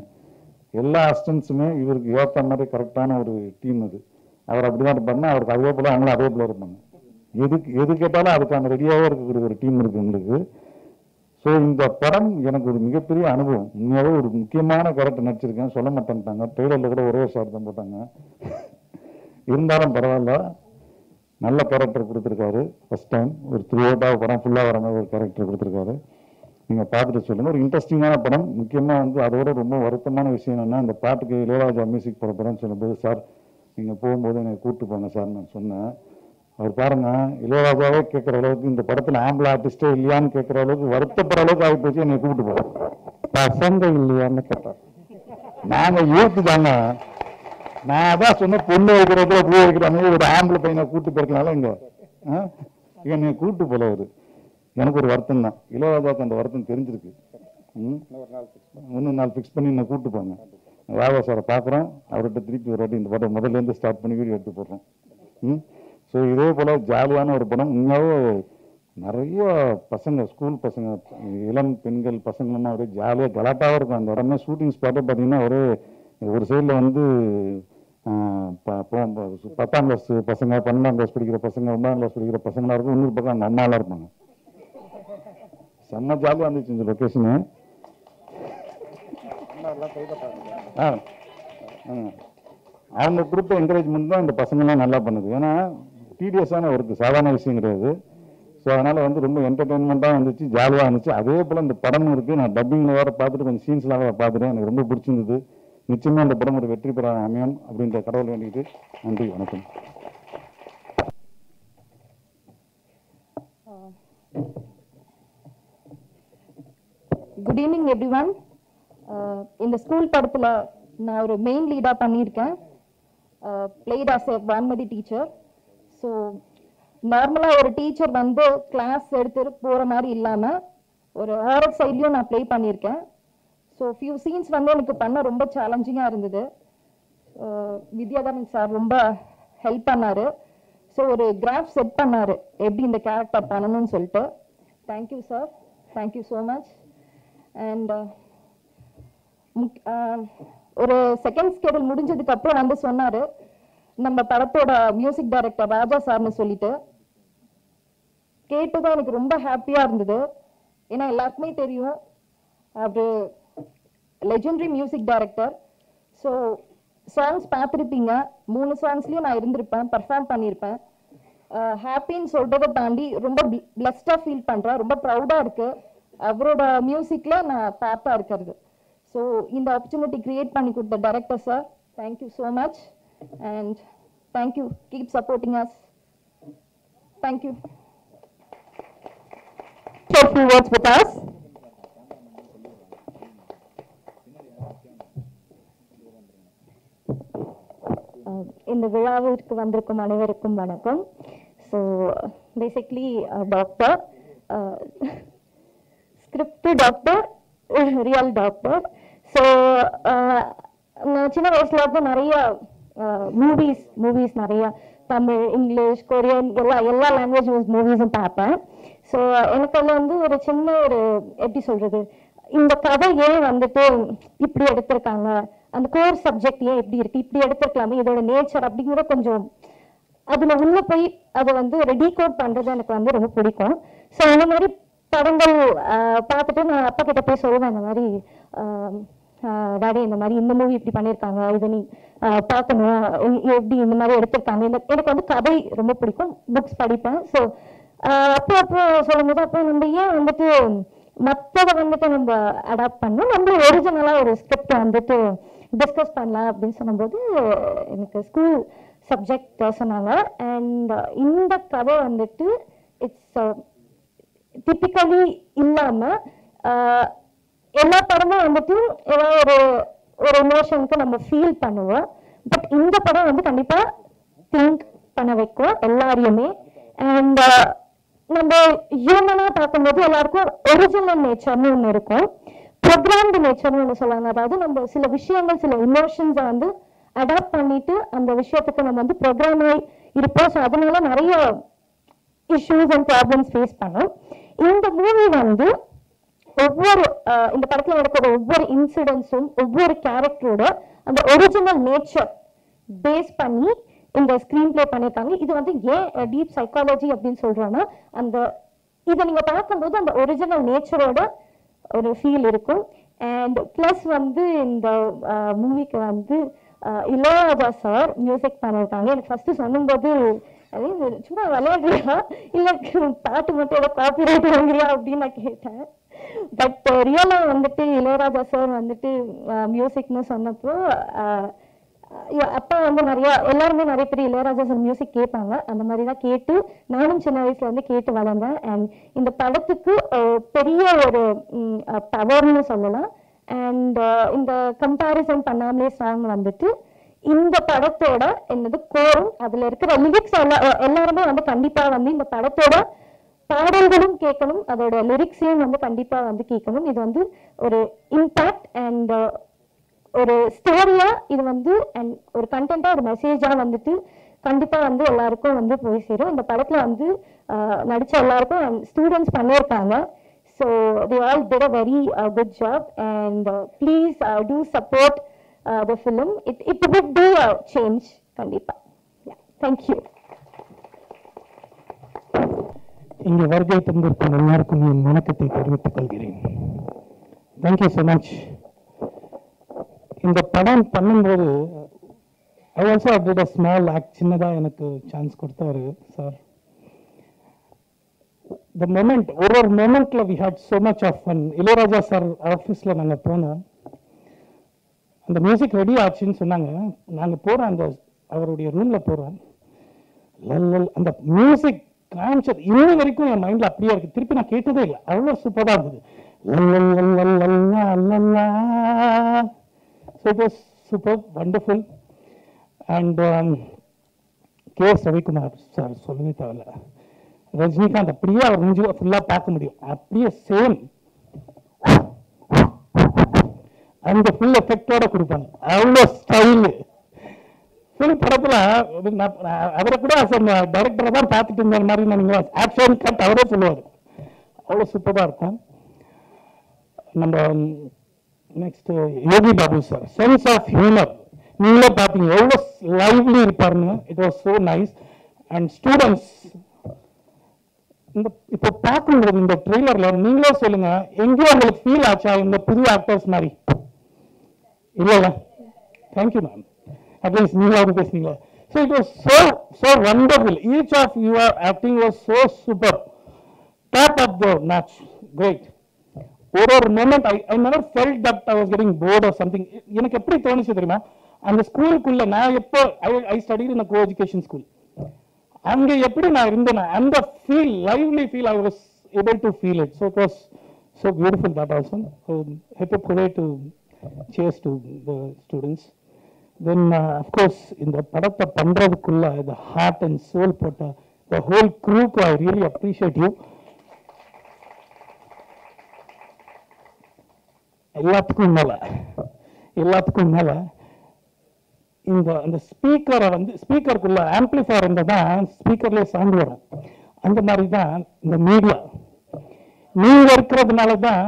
எல்லா அசிஸ்டன்ஸுமே இவருக்கு ஏற்ற மாதிரி கரெக்டான ஒரு டீம் அது. அவர் அப்படிதான் இருப்பாருன்னா அவருக்கு அதே போல் அவங்களும் அதே போல் இருப்பாங்க. எது கேட்டாலும் அதுக்கான ரெடியாகவே இருக்கக்கூடிய ஒரு டீம் இருக்குது உங்களுக்கு. ஸோ இந்த படம் எனக்கு ஒரு மிகப்பெரிய அனுபவம். உண்மையாகவே ஒரு முக்கியமான கேரக்டர் நடிச்சிருக்கேன், சொல்ல மாட்டேன்ட்டாங்க. ட்ரெய்லரில் கூட ஒரே ஷாட் தான் போட்டாங்க, இருந்தாலும் பரவாயில்ல, நல்ல கேரக்டர் கொடுத்துருக்காரு. ஃபஸ்ட் டைம் ஒரு த்ரூ அவுட்டாக படம் ஃபுல்லாக வர மாதிரி ஒரு கேரக்டர் கொடுத்துருக்காரு. நீங்கள் பார்த்துட்டு சொல்லுங்கள். ஒரு இன்ட்ரெஸ்டிங்கான படம். முக்கியமாக வந்து அதோட ரொம்ப வருத்தமான விஷயம் என்னென்னா, இந்த பாட்டுக்கு இளையராஜா மியூசிக் போட படம்னு சொல்லும்போது, சார் நீங்கள் போகும்போது என்னை கூப்பிட்டு போங்க சார் நான் சொன்னேன். அவர் பாருங்க, இளையராஜாவே கேட்குற அளவுக்கு இந்த படத்தில் ஆம்பிள் ஆர்டிஸ்டே இல்லையான்னு கேட்குற அளவுக்கு வருத்தப்படுற அளவுக்கு ஆகி போச்சு. என்னை கூப்பிட்டு போகிறோம், பசங்க இல்லையான்னு கேட்டார். நாங்கள் யூத்து தாங்க, நான் அதான் சொன்னேன், பொண்ணு வைக்கிறதுல பூ வைக்கிறாங்க, ஒரு ஆம்பிள் பையனை கூப்பிட்டு போயிருக்கனால இங்கே என்னை கூப்பிட்டு போல. அவர் எனக்கு ஒரு வருத்தம் தான், இளையராஜாவுக்கு அந்த வருத்தம் தெரிஞ்சிருக்கு. இன்னும் நாள் ஃபிக்ஸ் பண்ணி என்னை கூப்பிட்டு போங்க, ராவா சாரை பார்க்குறோம், அவர்கிட்ட திருப்பி ஒரு வாட்டி இந்த படம் முதல்லேருந்து ஸ்டார்ட் பண்ணி வீடியோ எடுத்து போடுறோம். ஸோ இதே போல் ஜாலியான ஒரு படம். உண்மையாகவே நிறைய பசங்க, ஸ்கூல் பசங்க, இளம் பெண்கள் பசங்கள்னா ஒரே ஜாலியாக கலாட்டாகவும் இருக்கும். அந்த உடனே ஷூட்டிங் ஸ்பாட்டே பார்த்தீங்கன்னா ஒரு சைடில் வந்து 10ஆம் கிளாஸ் பசங்க, 12ஆம் கிளாஸ் படிக்கிற பசங்க, 9ஆம் கிளாஸ் படிக்கிற பசங்களாக இருக்கும், இன்னொரு பக்கம் அந்த அம்மாலாம் இருப்பாங்க. செம்ம ஜாலியாக இருந்துச்சு இந்த லொக்கேஷனு. அவங்க கொடுத்த என்கரேஜ்மெண்ட் தான் இந்த பசங்கள்லாம் நல்லா பண்ணுது. ஏன்னா டிடிஎஸான ஒர்க்கு, சாதாரண விஷயம் கிடையாது. ஸோ அதனால் வந்து ரொம்ப என்டர்டெயின்மெண்ட்டாக இருந்துச்சு, ஜாலியாக இருந்துச்சு. அதே போல் இந்த படமும் இருக்குது. நான் டப்பிங்கில் வேறு பார்த்துட்டு கொஞ்சம் சீன்ஸ்லாம் வேறு பார்த்துட்டேன், எனக்கு ரொம்ப பிடிச்சிருந்தது. நிச்சயமாக இந்த படம் ஒரு வெற்றி பெற அமையும் அப்படின்ற கடவுள் வேண்டிட்டு நன்றி, வணக்கம். Good evening everyone. இந்த ஸ்கூல் படத்தில் நான் ஒரு மெயின் லீடாக பண்ணியிருக்கேன். Played as a Vanmathi teacher. So நார்மலாக ஒரு டீச்சர் வந்து கிளாஸ் எடுத்துட்டு போகிற மாதிரி இல்லாமல் ஒரு ஹாரர் சைட்லேயும் நான் ப்ளே பண்ணியிருக்கேன். ஸோ ஃபியூ சீன்ஸ் வந்து எனக்கு பண்ண ரொம்ப சேலஞ்சிங்காக இருந்தது. வித்யாதரன் சார் ரொம்ப ஹெல்ப் பண்ணார். ஸோ ஒரு கிராஃப் செட் பண்ணார் எப்படி இந்த கேரக்டர் பண்ணணும்னு சொல்லிட்டு. Thank you sir, thank you so much. And ஒரு செகண்ட் ஸ்கெடியூல் முடிஞ்சதுக்கு அப்புறம் வந்து சொன்னார், நம்ம படத்தோட மியூசிக் டைரக்டர் ராஜா சார்னு சொல்லிட்டு. கேட்டுதான் எனக்கு ரொம்ப ஹாப்பியாக இருந்தது. ஏன்னா எல்லாருக்குமே தெரியும் அவர் legendary music director. So songs பார்த்துருப்பீங்க, 3 சாங்ஸ்லேயும் நான் இருந்திருப்பேன், பர்ஃபார்ம் பண்ணியிருப்பேன். ஹாப்பின்னு சொல்கிறத தாண்டி ரொம்ப பிளஸ்டாக ஃபீல் பண்ணுறேன், ரொம்ப ப்ரௌடாக இருக்குது அவரோட மியூசிக்கில் நான் பார்ட்டாக இருக்கிறது. ஸோ இந்த ஆப்பர்ச்சுனிட்டி கிரியேட் பண்ணி கொடுத்த director sir, thank you so much. And thank you, keep supporting us. Thank you. Share few words with us. இந்த விழாவிற்கு வந்திருக்கும் அனைவருக்கும் வணக்கம். So basically doctor, script doctor, real doctor. So நான் சின்ன வயசுல இருந்து நிறைய மூவிஸ் நிறைய தமிழ், இங்கிலீஷ், கொரியன் எல்லா லாங்குவேஜ் மூவிஸும் பார்ப்பேன். ஸோ எனக்கு அதில் வந்து ஒரு சின்ன ஒரு எப்படி சொல்றது, இந்த கதை ஏன் வந்துட்டு இப்படி எடுத்திருக்காங்க, அந்த கோர் சப்ஜெக்ட் ஏன் இப்படி இருக்கு, இப்படி எடுத்திருக்கலாமே, இதோட நேச்சர் அப்படிங்கிற கொஞ்சம் அதுல உள்ள போய் அதை வந்து டீகோட் பண்றது எனக்கு வந்து ரொம்ப பிடிக்கும். ஸோ அந்த மாதிரி படங்கள் பார்த்துட்டு நான் அப்பா கிட்ட போய் சொல்லுவேன், இந்த மாதிரி டாடி இந்த மாதிரி இந்த மூவி இப்படி பண்ணியிருக்காங்க, இதை நீ பார்க்கணும், எப்படி இந்த மாதிரி எடுத்திருக்காங்க. எனக்கு வந்து கதை ரொம்ப பிடிக்கும், புக்ஸ் படிப்பேன். ஸோ அப்போ சொல்லும்போது அப்போ நம்ம ஏன் வந்துட்டு மற்றதை வந்துட்டு நம்ம அடாப்ட் பண்ணோம், நம்ம ஒரிஜினலாக ஒரு ஸ்கிரிப்டை வந்துட்டு டிஸ்கஸ் பண்ணலாம் அப்படின்னு சொன்னபோது எனக்கு ஸ்கூல் சப்ஜெக்ட் சொன்னாங்க. அண்ட் இந்த கதை வந்துட்டு இட்ஸ் டிப்பிக்கலி இல்லாமல் எல்லா படமும் வந்துட்டு ஏதாவது ஒரு எமோஷனுக்கு நம்ம ஃபீல் பண்ணுவோம். பட் இந்த படம் வந்து கண்டிப்பாக திங்க் பண்ண வைக்கும் எல்லாரையுமே. அண்ட் நம்ம ஹியூமனாக பார்க்கும்போது எல்லாருக்கும் ஒரிஜினல் நேச்சர்னு ஒன்று இருக்கும், ப்ரோக்ராம்டு நேச்சர்னு ஒன்று சொல்லுவாங்க. அதாவது நம்ம சில விஷயங்கள் சில இமோஷன்ஸை வந்து அடாப்ட் பண்ணிட்டு அந்த விஷயத்துக்கு நம்ம வந்து ப்ரோக்ராமாகி இருப்போம். ஸோ அதனால நிறைய இஷ்யூஸ் அண்ட் ப்ராப்ளம்ஸ் ஃபேஸ் பண்ணோம். இந்த மூவி வந்து ஒவ்வொரு இந்த படத்தில் நடக்கிற ஒவ்வொரு இன்சிடென்ட்ஸும் ஒவ்வொரு கேரக்டரோட அந்த ஒரிஜினல் நேச்சர் பேஸ் பண்ணி இந்த ஸ்க்ரீன் பிளே பண்ணியிருக்காங்க. இது வந்து ஏன் டீப் சைக்காலஜி அப்படின்னு சொல்றோம்னா, அந்த இதை நீங்க பார்க்கும்போது அந்த ஒரிஜினல் நேச்சரோட ஒரு ஃபீல் இருக்கும். அண்ட் பிளஸ் வந்து இந்த மூவிக்கு வந்து இளையராஜா சார் மியூசிக் பண்ணியிருக்காங்க. எனக்கு ஃபர்ஸ்ட் சொல்லும்போது சும்மா விளையாடுறியா இல்லை பாட்டு மட்டும் ஏதோ காப்பி ரைட் வாங்குறியா அப்படின்னு நான் கேட்டேன். பட் ரியலாக வந்துட்டு இளையராஜா சார் வந்துட்டு மியூசிக்னு சொன்னப்போ அப்பா வந்து எல்லாருமே நிறைய பேர் இளையராஜா சார் மியூசிக் கேட்பாங்க. அந்த மாதிரி தான் கேட்டு நானும் சின்ன வயசுல இருந்து கேட்டு வளர்ந்தேன். அண்ட் இந்த படத்துக்கு பெரிய ஒரு பவர்னு சொல்லலாம். அண்ட் இந்த கம்பேரிசன் பண்ணாமலே சாங் வந்துட்டு இந்த படத்தோட என்னது கோரும் அதுல இருக்கிற லிரிக்ஸ் எல்லாருமே வந்து கண்டிப்பா வந்து இந்த படத்தோட பாடல்களும் கேட்கணும், அதோட லிரிக்ஸையும் வந்து கண்டிப்பா வந்து கேட்கணும். இது வந்து ஒரு இம்பாக்ட் அண்ட் ஒரு ஸ்டோரியா இது வந்து அண்ட் ஒரு கண்டென்ட்டா ஒரு மெசேஜா வந்துட்டு கண்டிப்பா வந்து எல்லாருக்கும் வந்து போய் சேரும். இந்த படத்துல வந்து நடிச்ச எல்லாருக்கும் ஸ்டூடெண்ட்ஸ் பண்ணியிருக்காங்க. So they all did a very good job and please do support the film. It would do a change கண்டிப்பா. Thank you. இங்கே வருகை தந்திருக்கும் எல்லாருக்கும் என் வணக்கத்தை தெரிவித்துக் கொள்கிறேன். Thank you so much. இந்த படம் பண்ணும்போது I also did a small act. சின்னதாக எனக்கு சான்ஸ் கொடுத்தாரு சார். த மொமெண்ட் ஒரு மொமெண்ட்ல we had so much of fun. Ilaiyaraaja sir ஆஃபீஸில் நாங்கள் போனோம். அந்த மியூசிக் ரெடி ஆச்சுன்னு சொன்னாங்க. நாங்கள் போகிறோம், அந்த அவருடைய ரூமில் போகிறோம். அந்த மியூசிக் காமிச்சது இன்னும் வரைக்கும் என் மைண்டில் அப்படியே இருக்குது. திருப்பி நான் கேட்டதே இல்லை, அவ்வளோ சூப்பராக இருந்தது. So it was superb, wonderful. And K. Savikumar sir சொல்லவே தேவையில்ல. ரஜினிகாந்த் அப்படியே அவர் மூஞ்சி ஃபுல்லாக பார்க்க முடியும், அப்படியே சேம் அந்த ஃபுல் எஃபெக்டோட கொடுப்பாங்க. அவ்வளோ ஸ்டைலு ஃபிலிம் படத்தில். அவரை கூட டைரக்டரை தான் பார்த்துட்டு இருந்த மாதிரி நீங்கள் ஆக்ஷன் கட் அவரே சொல்லுவார். அவ்வளோ சூப்பராக இருக்கும். நம்ம next Yogi Babu sir, sense of humour நீங்களே பார்த்தீங்க எவ்வளோ லைவ்லி இருப்பாருன்னு. It was so nice. And students இந்த இப்போ பார்க்கும்போது இந்த ட்ரெய்லரில் நீங்களே சொல்லுங்க, எங்கேயோ உங்களுக்கு ஃபீல் ஆச்சா இந்த புது ஆக்டர்ஸ் மாதிரி? இல்லைல்ல? Thank you ma'am. அட்லீஸ்ட் நீங்களாவது பேசுனீங்களா? So it was so wonderful. Each of your acting was so super. Top of the match. Great. ஒரு moment I never felt that I was getting bored or something. எனக்கு எப்படி தோணுச்சு தெரியுமா, அந்த ஸ்கூலுக்குள்ள நான் எப்போ I studied in co education school, அங்கே எப்படி நான் இருந்தேன் அந்த feel, lively feel, I was able to feel it. So it was so beautiful that also. Happy today to cheers to the students. Then of course இந்த படத்தை பண்ணுறதுக்குள்ள the heart and soul போட்ட the whole க்ரூக்கு I really appreciate you. எல்லாத்துக்கும் மேல இந்த ஸ்பீக்கரை வந்து ஸ்பீக்கருக்குள்ள ஆம்பிளிஃபயர் இருந்தால் ஸ்பீக்கர்லேயே சவுண்ட் வரும். அந்த மாதிரி தான் இந்த மீடியா நீங்க இருக்கிறதுனால தான்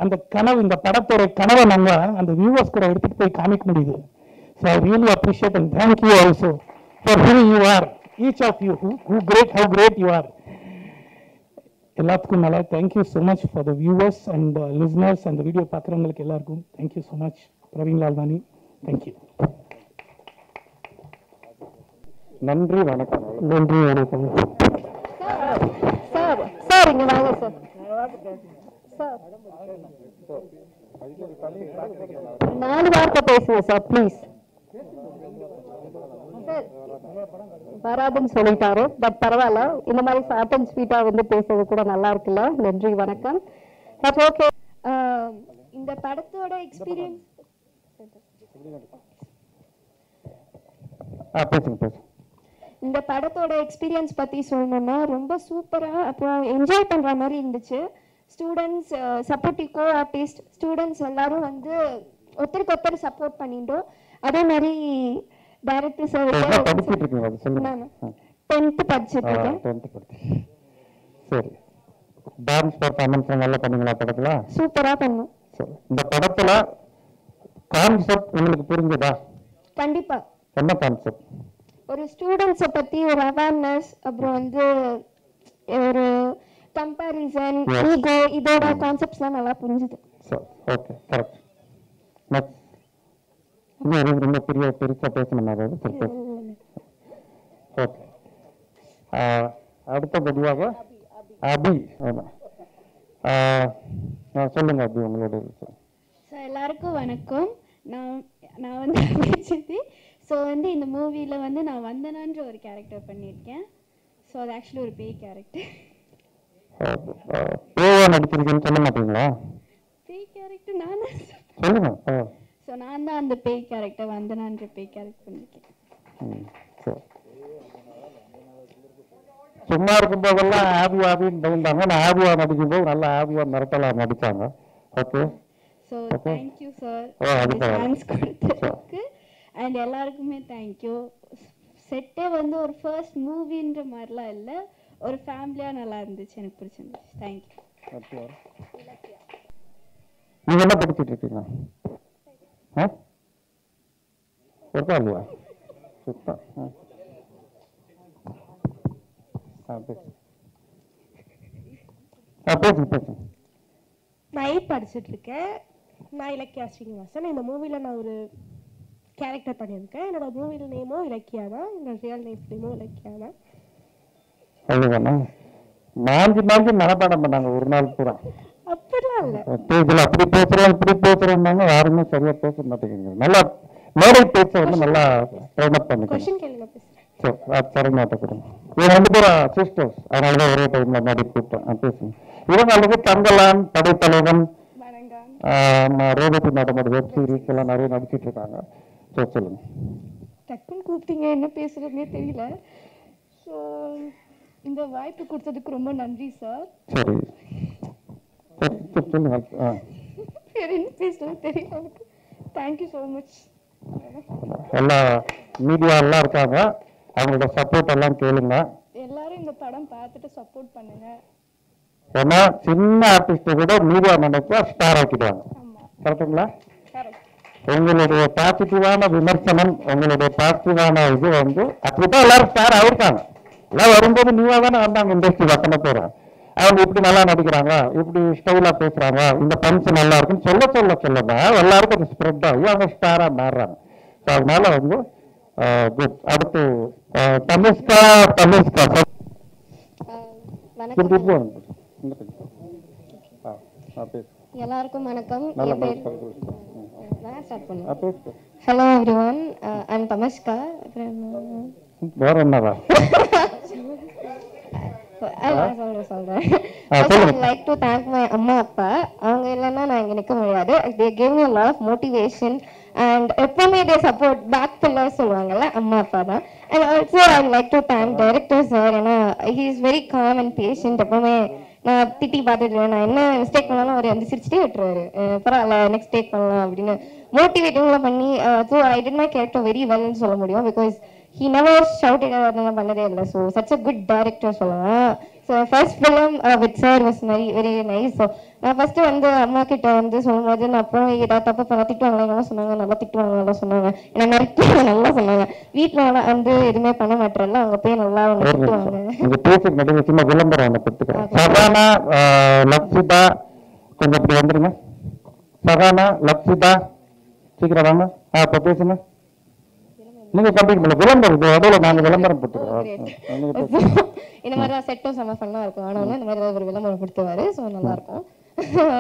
அந்த கனவு, இந்த படத்தோட கனவை நாங்கள் அந்த வியூவர்ஸ் கூட எடுத்துட்டு போய் காமிக்க முடியுது. So I really appreciate and thank you also for who you are, each of you, how great you are. எல்லாத்துக்கும் நல்லா thank you so much for the viewers and listeners and video பார்க்குறவங்களுக்கு எல்லாருக்கும் thank you so much. Praveen Lalwani, thank you. நன்றி, வணக்கம். நன்றி, வணக்கம். Sir இங்க வாங்க சார். சார் 4 வார்த்தை பேசுங்க சார் ப்ளீஸ். சார் வராதுன்னு சொல்லிட்டாரு, பட் பரவாயில்ல, இந்த மாதிரி ஷார்ட் அண்ட் ஸ்வீட்டா வந்து பேசுறது கூட நல்லா இருக்குல்ல. நன்றி, வணக்கம். ஓகே, இந்த படத்தோட எக்ஸ்பீரியன்ஸ் இந்த படத்தோட எக்ஸ்பீரியன்ஸ் பத்தி சொல்லணும்னா ரொம்ப சூப்பரா அப்புறம் என்ஜாய் பண்ற மாதிரி இருந்துச்சு. Students supportive co artist students எல்லாரும் வந்து ஒருத்தருக்கு ஒருத்தர் சப்போர்ட் பண்ணிட்டோம். அதே மாதிரி டைரக்டர் சார் 10th படிச்சிட்டு இருக்கேன். சரி, டான்ஸ் பர்ஃபார்மன்ஸ் நல்லா பண்ணீங்களா படத்துல? சூப்பரா பண்ணோம். இந்த படத்துல கான்செப்ட் உங்களுக்கு புரிஞ்சதா? கண்டிப்பா. என்ன கான்செப்ட்? ஒரு ஸ்டூடெண்ட்ஸை பத்தி ஒரு அவேர்னஸ், அப்புறம் வந்து ஒரு கம்பேரிசன், ஈகோ, இதோட கான்செப்ட்ஸ்லாம் நல்லா புரிஞ்சுது. Okay, correct. நெக்ஸ்ட் இன்னும் ரொம்ப பெருசா பேசணும். ஓகே, அடுத்தபடியாக அபி. சொல்லுங்க அபி, உங்களோட. ஸோ எல்லாருக்கும் வணக்கம். நான் வந்து அபிஜித். ஸோ வந்து இந்த மூவியில் வந்து நான் வந்தனான்ற ஒரு கேரக்டர் பண்ணியிருக்கேன். ஸோ அது ஆக்சுவலி ஒரு பேய் கேரக்டர். நடிச்சிருக்கேன்னு சொல்ல மாட்டீங்களா? பேய் கேரக்டர் நான் சொல்லுங்க. ஸோ நான் தான் அந்த பேய் கேரக்டர், வந்தனான்ற பேய் கேரக்டர் பண்ணியிருக்கேன். சும்மா இருக்கும் போதெல்லாம் ஆபின்னு இருந்தாங்க. நான் ஆபியா நடிக்கும் போது நல்லா ஆபியா மிரட்டலாம் நடிச்சாங்க. Okay, so thank you sir thanks கொடுத்ததுக்கு. அண்ட் எல்லாருக்குமே தேங்க்யூ. செட்டே வந்து ஒரு ஃபர்ஸ்ட் மூவின்ற மாதிரிலாம் இல்லை, ஒரு ஃபேமிலியாக நல்லா இருந்துச்சு, எனக்கு பிடிச்சிருந்துச்சு. தேங்க்யூ. நீங்க என்ன படிச்சுட்டு இருக்கீங்க? ஒருத்தா இல்லையா? சுத்தம். பேசுங்க. நான் படிச்சுட்டு இருக்கேன். நான் இலக்கியா ஸ்ரீனிவாசன். இந்த மூவியில் நான் ஒரு கேரக்டர் பண்ணியிருக்கேன். என்னோட மூவியில் நேமும் இலக்கியா தான், என்னோட ரியல் நேமும் இலக்கியா தான். அவ்வளோதானா? மாஞ்சி மனப்பாடம் பண்ணாங்க ஒரு நாள் பூரா. அப்படிலாம் இல்லை, பேஜில் அப்படி பேசுகிறோம் இப்படி பேசுகிறோம்னாங்க. யாருமே சரியாக பேச மாட்டேங்கிறீங்க. நல்லா மேடை பேச்சை வந்து நல்லா ட்ரெயின் பண்ணிக்கணும். கொஸ்டின் கேளுங்க, பேசுகிறேன். சரண்யாட்ட கொடுங்க. இவங்க 2 பேரும் சிஸ்டர்ஸ், அதனால தான் ஒரே டைம்ல நடி கூப்பிட்டேன். பேசுங்க. இவங்க அல்லது தங்கலான், படைத்தலைவன், ரேவதி நாட்டோட வெப் சீரிஸ் எல்லாம் நிறைய நடிச்சிட்டு இருக்காங்க. சொல்லுங்க. டக்குன்னு கூப்பிட்டீங்க, என்ன பேசுறதுன்னே தெரியல. ஸோ இந்த வாய்ப்பு கொடுத்ததுக்கு ரொம்ப நன்றி சார். சரி, சொல்லுங்க. வேற என்ன பேசுறது தெரியல எனக்கு. Thank you so much. எல்லா மீடியா எல்லாம் இருக்காங்க, அவங்களோட சப்போர்ட் எல்லாம் கேளுங்க. எல்லாரும் இந்த படம் பார்த்துட்டு சப்போர்ட் பண்ணுங்க. ஏன்னா சின்ன ஆர்டிஸ்ட் கூட மீடியா நினைச்சா ஸ்டார் ஆக்கிடுவாங்க. கரெக்டுங்களா? உங்களுடைய பாசிட்டிவான விமர்சனம், உங்களுடைய பாசிட்டிவான இது வந்து அப்படிதான் எல்லாரும் ஸ்டார் ஆயிருக்காங்க. எல்லாம் வரும்போது நீவா தானே வந்தாங்க இண்டஸ்ட்ரி வட்டன போறோம். அவங்க இப்படி நல்லா நடிக்கிறாங்க, இப்படி ஸ்டைலா பேசுறாங்க, இந்த பஞ்ச் நல்லா இருக்குன்னு சொல்லதான் எல்லாருக்கும் அது ஸ்ப்ரெட் ஆகி அவங்க ஸ்டாரா மாறுறாங்க. அதனால வந்து அடுத்து தனுஷ்கா. எல்லாருக்கும் வணக்கம். ஹலோ எவ்ரிவன், ஐ அம் தனுஷ்கா. வேற என்னவா? சொல்றேன். I'd like to thank my அம்மா அப்பா. அவங்க இல்லைன்னா நான் இங்க நிற்க முடியாது. They gave me a lot of motivation and எப்பவுமே they support back pillars சொல்லுவாங்கல்ல, அம்மா அப்பா தான். And also I'd like to thank director sir. ஏன்னா he is very calm and patient. எப்பவுமே நான் திட்டி பார்த்துட்டு நான் என்ன மிஸ்டேக் பண்ணாலும் அவர் வந்து சிரிச்சுட்டே விட்டுருவாரு. பரவாயில்ல, நெக்ஸ்ட் டேக் பண்ணலாம் அப்படின்னு மோட்டிவேட்டிங்லாம் பண்ணி. So I did my character very வெல்னு சொல்ல முடியும். பிகாஸ் he never shouted அதெல்லாம் பண்ணதே இல்லை. So such a good director சொல்லலாம். So first film with sir was very nice. So நான் ஃபர்ஸ்ட்டு வந்து அம்மா கிட்ட வந்து சொல்லும்போது நான் அப்புறம் ஏதாவது தப்பு பண்ண திட்டுவாங்களா என்ன சொன்னாங்க, நல்லா திட்டுவாங்க நல்லா சொன்னாங்க, என்ன மிரட்டுவாங்க நல்லா சொன்னாங்க. வீட்டில் வந்து எதுவுமே பண்ண மாட்டேறல, அங்கே போய் நல்லா அவங்க திட்டுவாங்க. விளம்பரம் சகானா லக்ஷிதா கொஞ்சம் இப்படி வந்துருங்க. சகானா லக்ஷிதா சீக்கிரம் வாங்க. இப்போ பேசுங்க. நீங்க கண்டிப்பா விளம்பரம் இடையில நாங்க விளம்பரம் போட்டுக்கிறோம். இந்த மாதிரி தான் செட்டும் செம்ம ஃபன்னா இருக்கும். ஆனால் இந்த மாதிரி ஒரு விளம்பரம் கொடுத்துவாரு. ஸோ நல்லா இருக்கும்.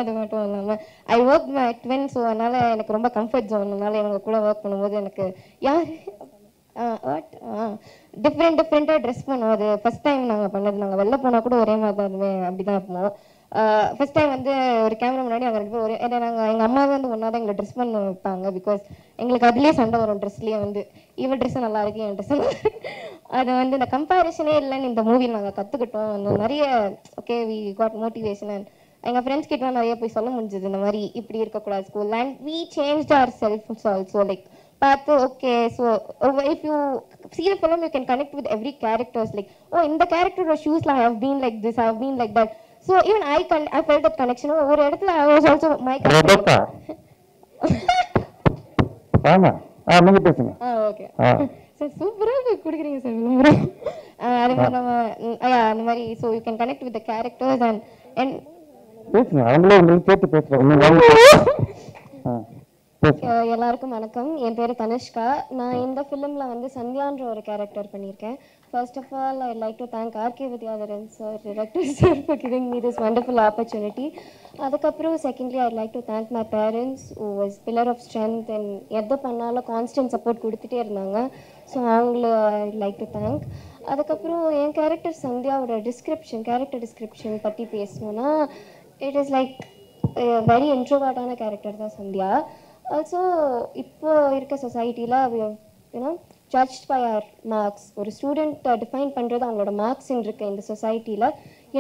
அது மட்டும் இல்லாமல் I work my twin. So அதனால் எனக்கு ரொம்ப கம்ஃபர்ட் ஜோன்னால இவங்க கூட ஒர்க் பண்ணும்போது எனக்கு யார் டிஃப்ரெண்ட்டாக ட்ரெஸ் பண்ணுவோம். அது ஃபஸ்ட் டைம் நாங்கள் பண்ணது. நாங்கள் வெளில போனால் கூட ஒரே மாதிரி தான் அப்படி தான் இருப்போம். ஃபஸ்ட் டைம் வந்து ஒரு கேமரா முன்னாடி நாங்கள் 2 பேரும் ஒரே நாங்கள் எங்கள் அம்மா வந்து ஒன்றா தான் எங்களை ட்ரெஸ் பண்ண வைப்பாங்க. பிகாஸ் எங்களுக்கு அதுலேயே சண்டை வரும். ட்ரெஸ்லேயே வந்து இவன் ட்ரெஸ்ஸும் நல்லா இருக்கு, என் ட்ரெஸ்ஸும் நல்லா இருக்கு. அது வந்து இந்த கம்பேரிஷனே இல்லைன்னு இந்த மூவியில் நாங்கள் கற்றுக்கிட்டோம். அந்த நிறைய okay we got motivation. And எங்கள் ஃப்ரெண்ட்ஸ் கிட்ட நிறைய போய் சொல்ல முடிஞ்சது இந்த மாதிரி இப்படி இருக்கக்கூடாது school. And we change our self also like பார்த்து okay. So if you see the film you can connect with every characters like oh in the character or shoes I have been like this, I have been like that. So even I felt that connection. ஒரு இடத்துல I was also my Rebecca ஆமா நீங்க பேசுங்க. Okay sir சூப்பராக கொடுக்குறீங்க sir விளம்பரம். அது மாதிரி நம்ம அந்த மாதிரி so you can connect with the characters and பேசுங்க. அவங்களே உங்களுக்கு சேர்த்து பேசுறாங்க. எல்லாருக்கும் வணக்கம். என் பேர் தனுஷ்கா. நான் இந்த ஃபிலிமில் வந்து சந்தியான்ற ஒரு கேரக்டர் பண்ணியிருக்கேன். First of all I like to thank RK Vidyadharan sir, director sir for giving me this wonderful opportunity. அதுக்கப்புறம் secondly I like to thank my parents who was pillar of strength and எதை பண்ணாலும் கான்ஸ்டன்ட் சப்போர்ட் கொடுத்துட்டே இருந்தாங்க. So அவங்கள ஐ like to thank. அதுக்கப்புறம் என் character சந்தியாவோட character description பற்றி பேசணுன்னா இட் இஸ் லைக் வெரி இன்ட்ரோவர்ட்டான கேரக்டர் தான் சந்தியா. ஆல்சோ இப்போ இருக்க சொசைட்டியில் you know judge by our marks. ஒரு ஸ்டூடெண்ட்டை டிஃபைன் பண்ணுறது அவங்களோட மார்க்ஸ்ன்னு இருக்க இந்த சொசைட்டியில்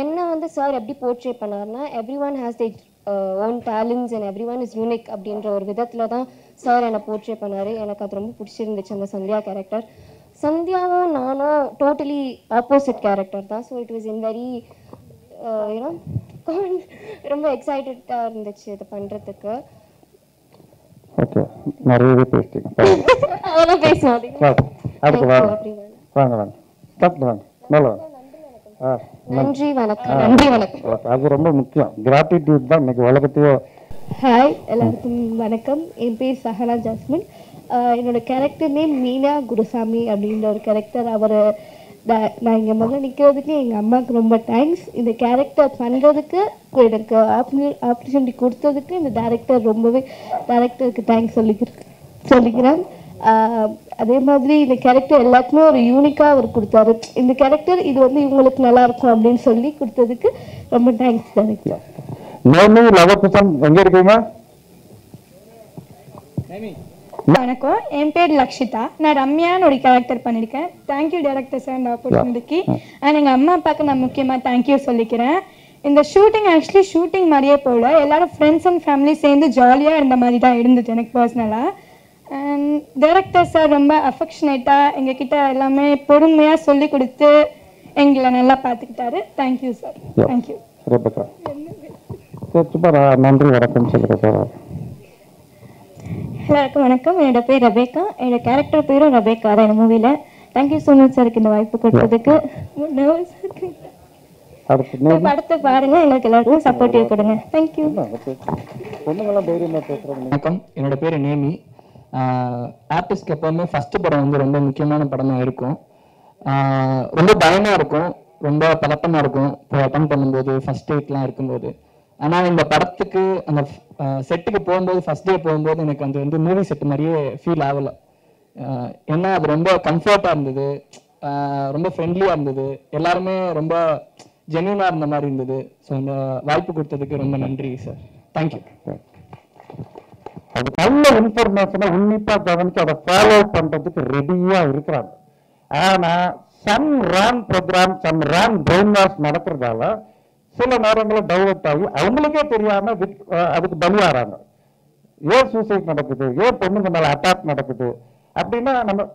என்ன வந்து சார் எப்படி போர்ட்ரே பண்ணார்னா every one has the own talents and every one is unique அப்படின்ற ஒரு விதத்தில் தான் சார் என்னை போர்ட்ரே பண்ணார். எனக்கு அது ரொம்ப பிடிச்சிருந்துச்சு அந்த சந்தியா கேரக்டர். சந்தியாவும் நானும் டோட்டலி ஆப்போசிட் கேரக்டர் தான். So it was in very you know ரொம்ப எக்ஸைட்டடாக இருந்துச்சு இது பண்ணுறதுக்கு. ஓகே நிறையவே பேசிட்டீங்க. அதெல்லாம் பேசுவோம். அடுத்து வாங்க வாங்க வாங்க கரெக்ட் வாங்க மேலே வாங்க. நன்றி வணக்கம். நன்றி வணக்கம். அது ரொம்ப முக்கியம். கிராட்டிடியூட் தான் இன்னைக்கு உலகத்தையோ. ஹாய் எல்லாருக்கும் வணக்கம். என் பேர் சஹனா ஜாஸ்மின். என்னோட கேரக்டர் நேம் மீனா குருசாமி அப்படின்ற ஒரு கேரக்டர். அவர் நான் இங்கே முதல்ல நிற்கிறதுக்கு எங்கள் அம்மாவுக்கு ரொம்ப தேங்க்ஸ். இந்த கேரக்டர் பண்ணுறதுக்கு எனக்கு ஆப்பர்ச்சுனிட்டி கொடுத்ததுக்கு இந்த டேரக்டருக்கு தேங்க்ஸ் சொல்லிக்கிறேன். அதே மாதிரி இந்த கேரக்டர் எல்லாத்துக்குமே ஒரு யூனிக்காக அவர் கொடுத்தாரு. இந்த கேரக்டர் இது வந்து இவங்களுக்கு நல்லா இருக்கும் அப்படின்னு சொல்லி கொடுத்ததுக்கு ரொம்ப தேங்க்ஸ் டேரக்டர். எங்க இருக்கீங்க? வணக்கம். என் பேர் லக்ஷிதா. நான் ரம்யான்னு ஒரு கேரக்டர் பண்ணியிருக்கேன். தேங்க்யூ டேரக்டர் சார் இந்த ஆப்பர்ச்சுனிட்டிக்கு. அண்ட் எங்கள் அம்மா அப்பாவுக்கு நான் முக்கியமாக தேங்க்யூ சொல்லிக்கிறேன். இந்த ஷூட்டிங் ஆக்சுவலி ஷூட்டிங் மாதிரியே போகல, எல்லாரும் ஃப்ரெண்ட்ஸ் அண்ட் ஃபேமிலி சேர்ந்து ஜாலியாக இருந்த மாதிரி தான் இருந்துச்சு எனக்கு பர்சனலாக. அண்ட் டைரக்டர் சார் ரொம்ப அஃபெக்ஷனேட்டாக எங்ககிட்ட எல்லாமே பொறுமையாக சொல்லி கொடுத்து எங்களை நல்லா பார்த்துக்கிட்டாரு. Thank you sir. தேங்க்யூ. நன்றி வணக்கம் சொல்லுங்க சார். எல்லாருக்கும் வணக்கம். என்னோட பேர் ரபேக்கா. என்னோட கேரக்டர் பேரும் ரபேக்கா தான் இந்த மூவியில். தேங்க்யூ ஸோ மச் சாருக்கு இந்த வாய்ப்பு கொடுத்ததுக்கு. படத்தை பாருங்க, எங்களுக்கு எல்லாருக்கும் சப்போர்ட்டிவ் கொடுங்க. தேங்க்யூ. வணக்கம். என்னோட பேர் நேமி. ஆர்டிஸ்ட்க்கு எப்போவுமே ஃபர்ஸ்ட் படம் வந்து ரொம்ப முக்கியமான படமாக இருக்கும். ரொம்ப பயமாக இருக்கும், ரொம்ப பதட்டமாக இருக்கும் இப்போ அட்டன் பண்ணும்போது, ஃபர்ஸ்ட் டேட்லாம் இருக்கும்போது. ஆனால் இந்த படத்துக்கு அந்த செட்டுக்கு போகும்போது, ஃபர்ஸ்ட் டே போகும்போது எனக்கு அது வந்து மூவி செட்டு மாதிரியே ஃபீல் ஆகலை. ஏன்னா அது ரொம்ப கம்ஃபர்ட்டாக இருந்தது, ரொம்ப ஃப்ரெண்ட்லியாக இருந்தது, எல்லாருமே ரொம்ப ஜென்யூனாக இருந்த மாதிரி இருந்தது. ஸோ இந்த வாய்ப்பு கொடுத்ததுக்கு ரொம்ப நன்றி சார். தேங்க்யூ. அது நல்ல இன்ஃபர்மேஷனை உன்னிப்பா கவனிச்சு அதை ஃபாலோ பண்றதுக்கு ரெடியா இருக்கிறாங்க. ஆனா some wrong program, some wrong brain wash நடக்கிறதால சில நேரங்களில் டைவர்ட் ஆகி அவங்களுக்கே தெரியாம அதுக்கு பலியாறாங்க. ஏன் சூசைட் நடக்குது, ஏன் பொண்ணுங்க மேல அட்டாக் நடக்குது அப்படின்னா நம்ம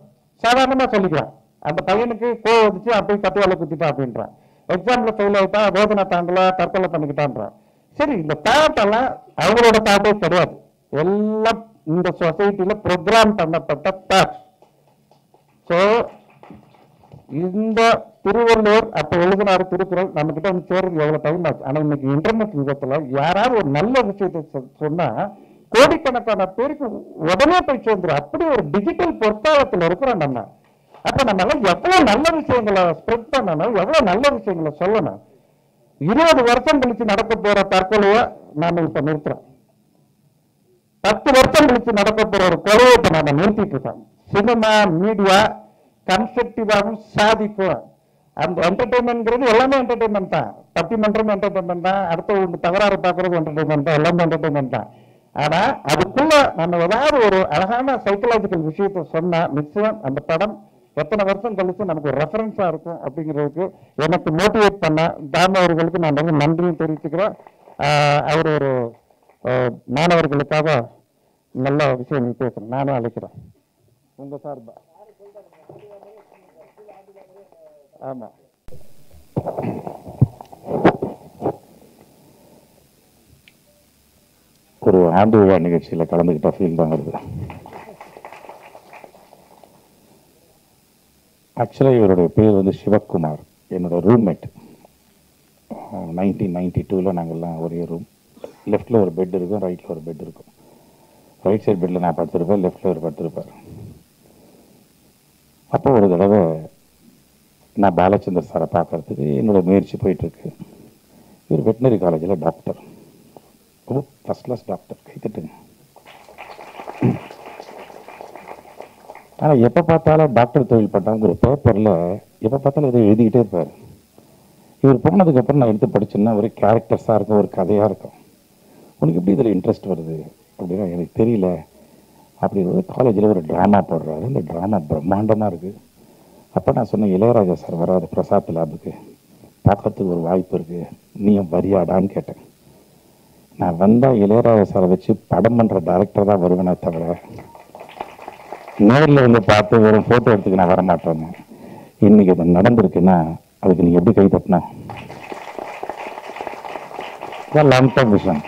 சாதாரணமா சொல்லிக்கலாம். அந்த பையனுக்கு கோவம் வந்துச்சு, அப்படியே கத்தியால குத்திட்டான் அப்படின்றான். எக்ஸாம்ல ஃபெயில் ஆயிட்டா, வேதனை தாண்டல, தற்கொலை பண்ணிக்கிட்டான்றான். சரி, இந்த தாட்டெல்லாம் அவங்களோட தாட்டே கிடையாது. எல்லாம் இந்த சொசைட்டில ப்ரோக்ராம் பண்ணப்பட்ட தாட். ஸோ இந்த திருவள்ளுவர் அப்ப எழுதினாரு திருக்குறள், நம்ம கிட்ட வந்து சேர்றது எவ்வளவு டைம் ஆச்சு. ஆனா இன்னைக்கு இன்டர்நெட் யுகத்துல யாராவது ஒரு நல்ல விஷயத்தை சொன்னா கோடிக்கணக்கான பேருக்கு உடனே போய் சேர்ந்துரும். அப்படி ஒரு டிஜிட்டல் பொற்காலத்துல இருக்கிறோம் நம்ம. அப்ப நம்ம எவ்வளவு நல்ல விஷயங்களை ஸ்ப்ரெட் பண்ணணும், எவ்வளவு நல்ல விஷயங்களை சொல்லணும். 20 வருஷம் கழிச்சு நடக்க போற தற்கொலைய நான் இப்ப நிறுத்துறேன். 10 வருஷம் கழிச்சு நடக்க போற ஒரு கொலையை இப்ப நான் நிறுத்திட்டு இருக்கேன். சினிமா மீடியா கன்ஸ்ட்ரக்டிவாகவும் சாதிக்கும். அந்த என்டர்டைன்மெண்ட்ங்கிறது எல்லாமே என்டர்டைன்மெண்ட் தான். பட்டிமன்றம் என்டர்டைன்மெண்ட் தான், அடுத்த ஒன்று தகராறு பார்க்கறது என்டர்டைன்மெண்ட் தான், எல்லாமே என்டர்டைன்மெண்ட் தான். ஆனா அதுக்குள்ள நம்ம ஏதாவது ஒரு அழகான சைக்கலாஜிக்கல் விஷயத்தை சொன்னா நிச்சயம் அந்த படம் எத்தனை வருஷம் கழிச்சு நமக்கு ஒரு ரெஃபரன்ஸா இருக்கும் அப்படிங்கிறதுக்கு எனக்கு மோட்டிவேட் பண்ண தாம அவர்களுக்கு நான் ரொம்ப நன்றியும் தெரிவிச்சுக்கிறேன். அவர் ஒரு மாணவர்களுக்காக நல்ல விஷயம் பேசுறேன். நானும் அழைக்கிறேன் உங்க சார்பா. ஆமா, ஒரு ஆண்டு விழா நிகழ்ச்சியில் கலந்துக்கிட்ட ஃபீல் தான் வருது. ஆக்சுவலாக இவருடைய பேர் வந்து சிவக்குமார், என்னோட ரூம்மேட். 1992 நாங்கள்லாம் ஒரே ரூம். லெஃப்டில் ஒரு பெட் இருக்கும், ரைட்டில் ஒரு பெட் இருக்கும். ரைட் சைட் பெட்டில் நான் படுத்திருப்பேன், லெஃப்டில் ஒரு படுத்திருப்பார். அப்போ ஒரு தடவை நான் பாலச்சந்தர் சாரை பார்க்கறதுக்கு என்னோட முயற்சி போயிட்டுருக்கு. இவர் வெட்டினரி காலேஜில் டாக்டர், ரொம்ப ஃபர்ஸ்ட் கிளாஸ் டாக்டர், கைத்தட்டுங்க. ஆனால் எப்போ பார்த்தாலும் டாக்டர் தொழில் பண்ணாங்கிற பேப்பரில் எப்போ பார்த்தாலும் இதை எழுதிக்கிட்டே இருப்பார். இவர் போனதுக்கப்புறம் நான் எடுத்து படிச்சேன்னா ஒரு கேரக்டர்ஸாக இருக்கும், ஒரு கதையாக இருக்கும். உனக்கு எப்படி இதில் இன்ட்ரெஸ்ட் வருது அப்படின்னா எனக்கு தெரியல. அப்படிங்கிறது காலேஜில் ஒரு ட்ராமா போடுறாரு. இந்த ட்ராமா பிரம்மாண்டமாக இருக்குது. அப்போ நான் சொன்னேன், இளையராஜா சார் வராது பிரசாத் லேபுக்கு, பார்க்கறதுக்கு ஒரு வாய்ப்பு இருக்குது, நீயும் வரியாடான்னு கேட்டேன். நான் வந்தால் இளையராஜா சாரை வச்சு படம் பண்ணுற டைரக்டர் தான் வருவேனே தவிர நேரில் வந்து பார்த்து ஒரு ஃபோட்டோ எடுத்துக்க நான் வரமாட்டேன்னு. இன்னைக்கு அது நடந்திருக்குன்னா அதுக்கு நீங்கள் எப்படி கை தட்டினா லாங் டேர்ம் விஷயம்.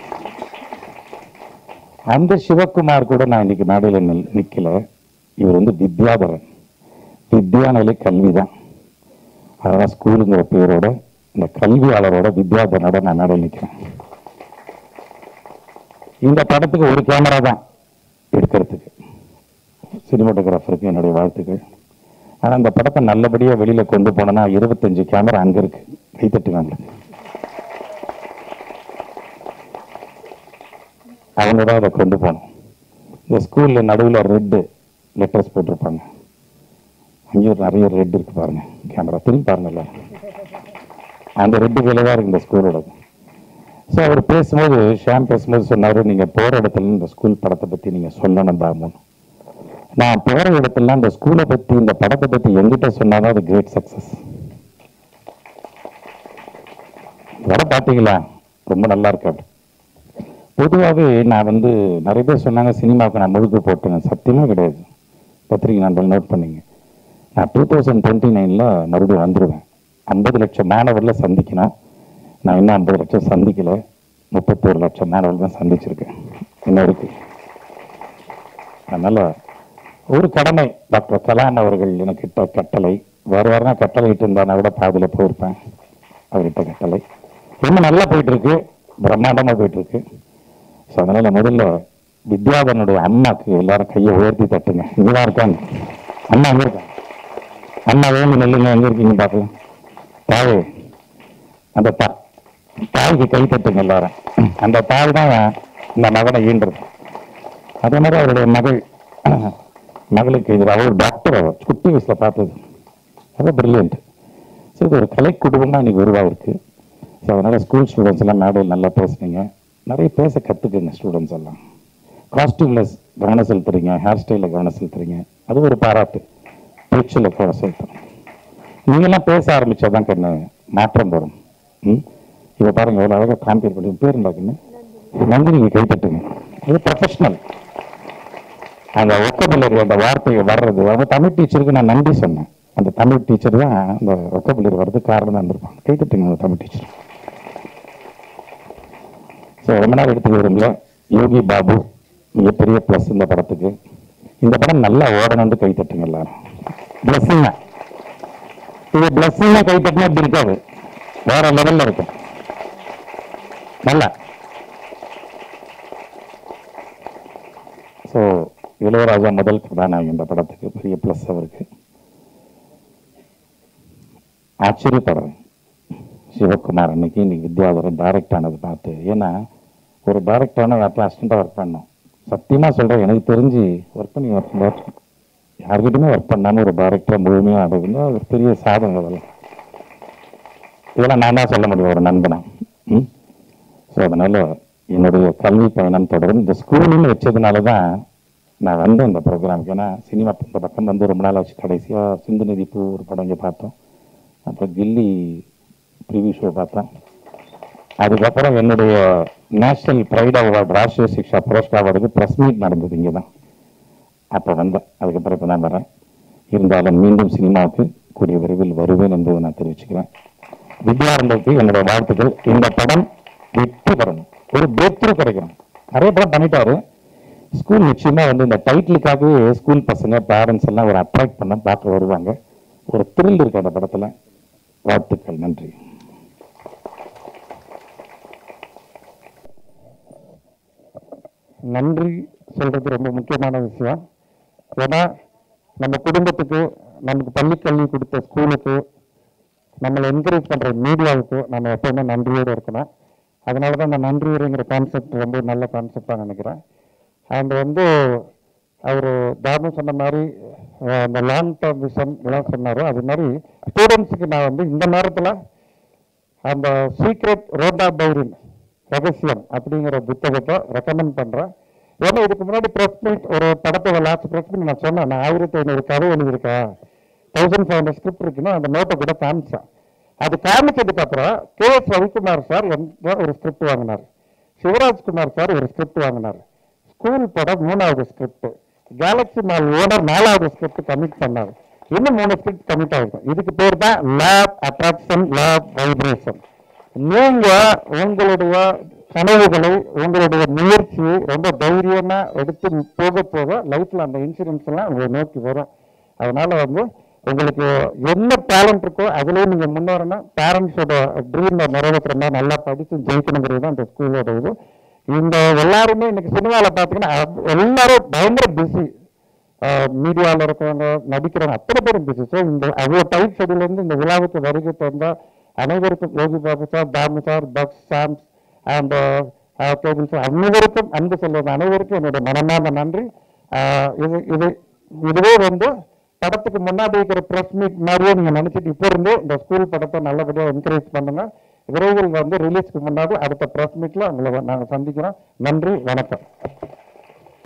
அந்த சிவகுமார் கூட நான் இன்னைக்கு மேடையில் நிற்கல. இவர் வந்து வித்யாதரன், வித்யாநிலை கல்வி தான். அதனால் ஸ்கூலுங்கிற பேரோட இந்த கல்வியாளரோட வித்யாதரனோட நான் மேடையில் நிற்கிறேன். இந்த படத்துக்கு ஒரு கேமரா தான் எடுக்கிறதுக்கு. சினிமாட்டோகிராஃபருக்கு என்னுடைய வாழ்த்துக்கள். ஆனால் அந்த படத்தை நல்லபடியாக வெளியில் கொண்டு போனோன்னா 25 கேமரா அங்கே இருக்கு, கைத்தட்டுவாங்க. அவங்க தான் அதை கொண்டு போகணும். இந்த ஸ்கூலில் நடுவில் ரெட்டு லெட்டர்ஸ் போட்டிருப்பாங்க, அங்கேயும் நிறைய ரெட் இருக்கு பாருங்க, கேமரா திரும்பி பாருங்கல்ல, அந்த ரெட்டு வேலை தான் இருக்கு இந்த ஸ்கூலோட. ஸோ அவர் பேசும்போது, ஷாம் பேசும்போது சொன்னார், நீங்கள் போகிற இடத்துல இந்த ஸ்கூல் படத்தை பற்றி நீங்கள் சொல்லணும் தாமோன்னு. நான் போகிற இடத்துல இந்த ஸ்கூலை பற்றி இந்த படத்தை பற்றி எங்கிட்ட சொன்னாதான் அது கிரேட் சக்ஸஸ். வர பார்த்தீங்களா, ரொம்ப நல்லா இருக்கு. பொதுவாகவே நான் வந்து நிறைய பேர் சொன்னாங்க சினிமாவுக்கு நான் முழுக்க போட்டேங்க. சத்தியமாக கிடையாது. பத்திரிகை நண்பர்கள் நோட் பண்ணிங்க, நான் 2029 மறுபடியும் வந்துடுவேன். 50 லட்சம் மாணவர்களை சந்திக்கணும். நான் இன்னும் 50 லட்சம் சந்திக்கலை, 31 லட்சம் மாணவர்கள் தான் சந்திச்சிருக்கேன் இன்னும் இருக்கு. அதனால் ஒரு கடமை, டாக்டர் கலாம் அவர்கள் எனக்கிட்ட கட்டளை, வேறு கட்டளை இட்டு இருந்தால் கூட பாதியில் போயிருப்பேன். அவர்கிட்ட கட்டளை ரொம்ப நல்லா போயிட்டுருக்கு, பிரம்மாண்டமாக போயிட்டுருக்கு. ஸோ அதனால் முதல்ல வித்யாதனுடைய அம்மாவுக்கு எல்லாரும் கையை உயர்த்தி தட்டுங்க. இங்கதான் இருக்காங்க அண்ணா, அங்கே இருக்காங்க அண்ணா, வேணும் நெல்லுங்க, எங்கே இருக்கீங்க பார்க்கலாம். தாயே, அந்த தாய்க்கு கை தட்டுங்க எல்லாரும். அந்த தாய் தான் இந்த மகனை ஈன்றது. அதே மாதிரி அவருடைய மகளுக்கு எதிராக ஒரு டாக்டர், அவர் குட்டி வயசில் பார்த்தது ரொம்ப பிரில்லியன்ட். ஸோ இது ஒரு கலை குடும்பமாக இன்னைக்கு உருவாயிருக்கு. ஸோ அதனால் ஸ்கூல் ஸ்டூடெண்ட்ஸ் எல்லாம் மேடையில் நல்லா பேசுனீங்க, நிறைய பேச கற்றுக்குங்க. ஸ்டூடெண்ட்ஸ் எல்லாம் காஸ்டியூமில் கவனம் செலுத்துறீங்க, ஹேர் ஸ்டைலில் கவனம் செலுத்துறீங்க, அது ஒரு பாராட்டு. பேச்சில் கவனம் செலுத்துறோம். நீங்கள்லாம் பேச ஆரம்பித்தா தான் கண்ணு மாற்றம் வரும். இப்போ பாருங்கள் எவ்வளோ அழகாக காம்பேர் பண்ணி பேர் இருந்தாக்குன்னு நன்றி, நீங்கள் கைத்தட்டுங்க. இது ப்ரொஃபஷ்னல். அந்த ஒக்கபுலரி அந்த வார்த்தையை வர்றது, அவங்க தமிழ் டீச்சருக்கு நான் நன்றி சொன்னேன். அந்த தமிழ் டீச்சர் தான் அந்த ஒக்கபுலரி வர்றதுக்கு காரணம் தான் இருந்திருப்பாங்க. கைத்தட்டுங்க அந்த தமிழ் டீச்சர். ஸோ ரொம்ப நாள் எடுத்துக்க விரும்பல. யோகி பாபு மிகப்பெரிய ப்ளஸ் இந்த படத்துக்கு. இந்த படம் நல்லா ஓடணும்னு கைத்தட்டுங்க எல்லாரும். பிளஸ்ஸிங்க, இது பிளஸ்ஸிங்க கைத்தட்டினா இப்படி இருக்காது, வேற லெவலில் இருக்கும். நல்லா. ஸோ இளையராஜா முதல் கதாநாயகன் இந்த படத்துக்கு, பெரிய ப்ளஸ் அவருக்கு. ஆச்சரியப்படுறேன் சிவகுமார் இன்னைக்கு வித்யாதரன் டைரக்ட் ஆனது பார்த்து. ஏன்னா ஒரு டைரக்டரான அப்போ அசிஸ்டண்ட்டாக ஒர்க் பண்ணோம். சத்தியமாக சொல்கிறேன், எனக்கு தெரிஞ்சு ஒர்க் பண்ணி யார்கிட்டையுமே ஒர்க் பண்ணாமல் ஒரு டைரக்டராக முழுமையாக ஆடுதுன்னா ஒரு பெரிய சாதனை. இதெல்லாம் நான் தான் சொல்ல முடியும் ஒரு நண்பனை. ஸோ அதனால் என்னுடைய கல்வி பயணம் தொடரும். இந்த ஸ்கூலுன்னு வச்சதுனால தான் நான் வந்தேன் இந்த ப்ரோக்ராமுக்கு. ஏன்னா சினிமா இந்த பக்கம் வந்து ரொம்ப நாள் வச்சு கடைசியாக சிந்து நதி பூ ஒரு படம் இங்கே பார்த்தோம். அப்புறம் கில்லி ப்ரிவியூ ஷோ பார்த்தேன். அதுக்கப்புறம் என்னுடைய நேஷனல் ப்ரைட் அவார்டு ராஷ்டிரிய சிக்ஷா புரஸ்கார் அவார்டுக்கு ப்ரெஸ் மீட் நடந்தது இங்கே தான். அப்போ வந்தேன். அதுக்கப்புறம் இப்போ நான் வரேன். இருந்தாலும் மீண்டும் சினிமாவுக்கு கூடிய விரைவில் வருவேன் என்பதை நான் தெரிவிச்சுக்கிறேன். வித்யாரம்புக்கு என்னுடைய வாழ்த்துக்கள். இந்த படம் வெற்றி பெறணும், ஒரு பிரேக் த்ரூ கிடைக்கணும். நிறைய படம் பண்ணிட்டாரு. ஸ்கூல் நிச்சயமாக வந்து இந்த டைட்டிலுக்காகவே ஸ்கூல் பசங்க பேரண்ட்ஸ் எல்லாம் ஒரு அட்ராக்ட் பண்ண பார்க்க வருவாங்க. ஒரு த்ரில் இருக்கு அந்த படத்தில். வாழ்த்துக்கள். நன்றி. நன்றி சொல்றது ரொம்ப முக்கியமான விஷயம். ஏன்னா நம்ம குடும்பத்துக்கு, நமக்கு பள்ளிக்கல்வி கொடுத்த ஸ்கூலுக்கு, நம்மளை என்கரேஜ் பண்ணுற மீடியாவுக்கு நம்ம எப்பவுமே நன்றியோடு இருக்கணும். அதனால தான் இந்த நன்றியுரைங்கிற கான்செப்ட் ரொம்ப நல்ல கான்செப்டாக நினைக்கிறேன். அண்ட் வந்து அவர் தாமு சொன்ன மாதிரி இந்த லாங் டேர்ம் விஷன் எல்லாம் சொன்னாரோ அது மாதிரி ஸ்டூடெண்ட்ஸுக்கு நான் வந்து இந்த நேரத்தில் அந்த சீக்ரெட் ரோண்டா பைரின் ரகசியம் அப்படிங்கிற புத்தகத்தை ரெக்கமெண்ட் பண்ணுறேன். ஏன்னா இதுக்கு முன்னாடி ப்ரெஸ் மீட் ஒரு படத்தோட லாஸ்ட் ப்ரெஸ் மீட் நான் சொன்னேன், நான் 1500 கதை எழுதியிருக்கேன், 1500 ஸ்கிரிப்ட் இருக்குன்னு அந்த நோட்டை கூட காமிச்சேன். அது காமிச்சதுக்கு அப்புறம் KS ரவிக்குமார் சார் ஒரு ஸ்கிரிப்ட் வாங்கினார், சிவராஜ்குமார் சார் ஒரு ஸ்கிரிப்ட் வாங்கினார், ஸ்கூல் படம் 3வது ஸ்கிரிப்ட், கேலக்ஸி மால் ஓனர் 4வது ஸ்கிரிப்ட் கமிட் பண்ணார், இன்னும் 3 ஸ்கிரிப்ட் கமிட் ஆகிருக்கும். இதுக்கு பேர் தான் லேப் அட்ராக்ஷன், லேப் வைப்ரேஷன். நீங்க உங்களுடைய கனவுகளை, உங்களுடைய முயற்சியை ரொம்ப தைரியமா எடுத்து போக போக லைஃப்ல அந்த இன்சூரன்ஸ் எல்லாம் உங்களை நோக்கி வரும். அதனால வந்து உங்களுக்கு என்ன டேலண்ட் இருக்கோ அதுலேயே நீங்க முன்னேறணும். பேரண்ட்ஸோட ட்ரீம் நிறைவேற்றுற மாதிரி நல்லா படித்து ஜெயிக்கணுங்கிறது தான் இந்த ஸ்கூலோட இது. இந்த எல்லாருமே இன்னைக்கு சினிமாவில் பார்த்தீங்கன்னா எல்லாரும் பயங்கர பிஸி. மீடியாவில் இருக்கிறவங்க, நடிக்கிறவங்க அத்தனை பேரும் பிஸி. ஸோ இந்த அவ்வளோ டைட் ஷெடியூலேருந்து இந்த விழாவுக்கு வருகை தந்தால் அனைவருக்கும் Yogi Babu sir, Dhamu sir, Bucks, Chaams and cable sir அனைவருக்கும் அன்பு சொல்வது அனைவருக்கும் என்னுடைய மனமார்ந்த நன்றி. இதுவே வந்து படத்துக்கு முன்னாடி இருக்கிற ப்ரெஸ் மீட் மாதிரியே நீங்கள் நினச்சிட்டு இப்போ இருந்து இந்த ஸ்கூல் படத்தை நல்லபடியாக என்கரேஜ் பண்ணுங்க. விரைவில் வந்து ரிலீஸ்க்கு முன்னாடி அடுத்த ப்ரெஸ் மீட்டில் உங்களை நாங்கள் சந்திக்கிறோம். நன்றி, வணக்கம்.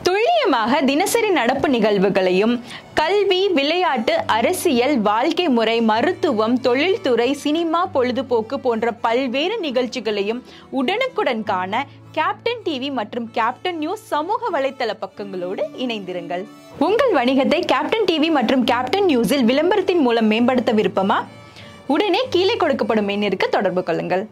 துல்லியமாக தினசரி நடப்பு நிகழ்வுகளையும் கல்வி, விளையாட்டு, அரசியல், வாழ்க்கை முறை, மருத்துவம், தொழில்துறை, சினிமா, பொழுதுபோக்கு போன்ற பல்வேறு நிகழ்ச்சிகளையும் உடனுக்குடன் காண கேப்டன் டிவி மற்றும் கேப்டன் நியூஸ் சமூக வலைத்தள பக்கங்களோடு இணைந்திருங்கள். உங்கள் வணிகத்தை கேப்டன் டிவி மற்றும் கேப்டன் நியூஸில் விளம்பரத்தின் மூலம் மேம்படுத்த விருப்பமா? உடனே கீழே கொடுக்கப்படும் எண்ணிற்கு தொடர்பு கொள்ளுங்கள்.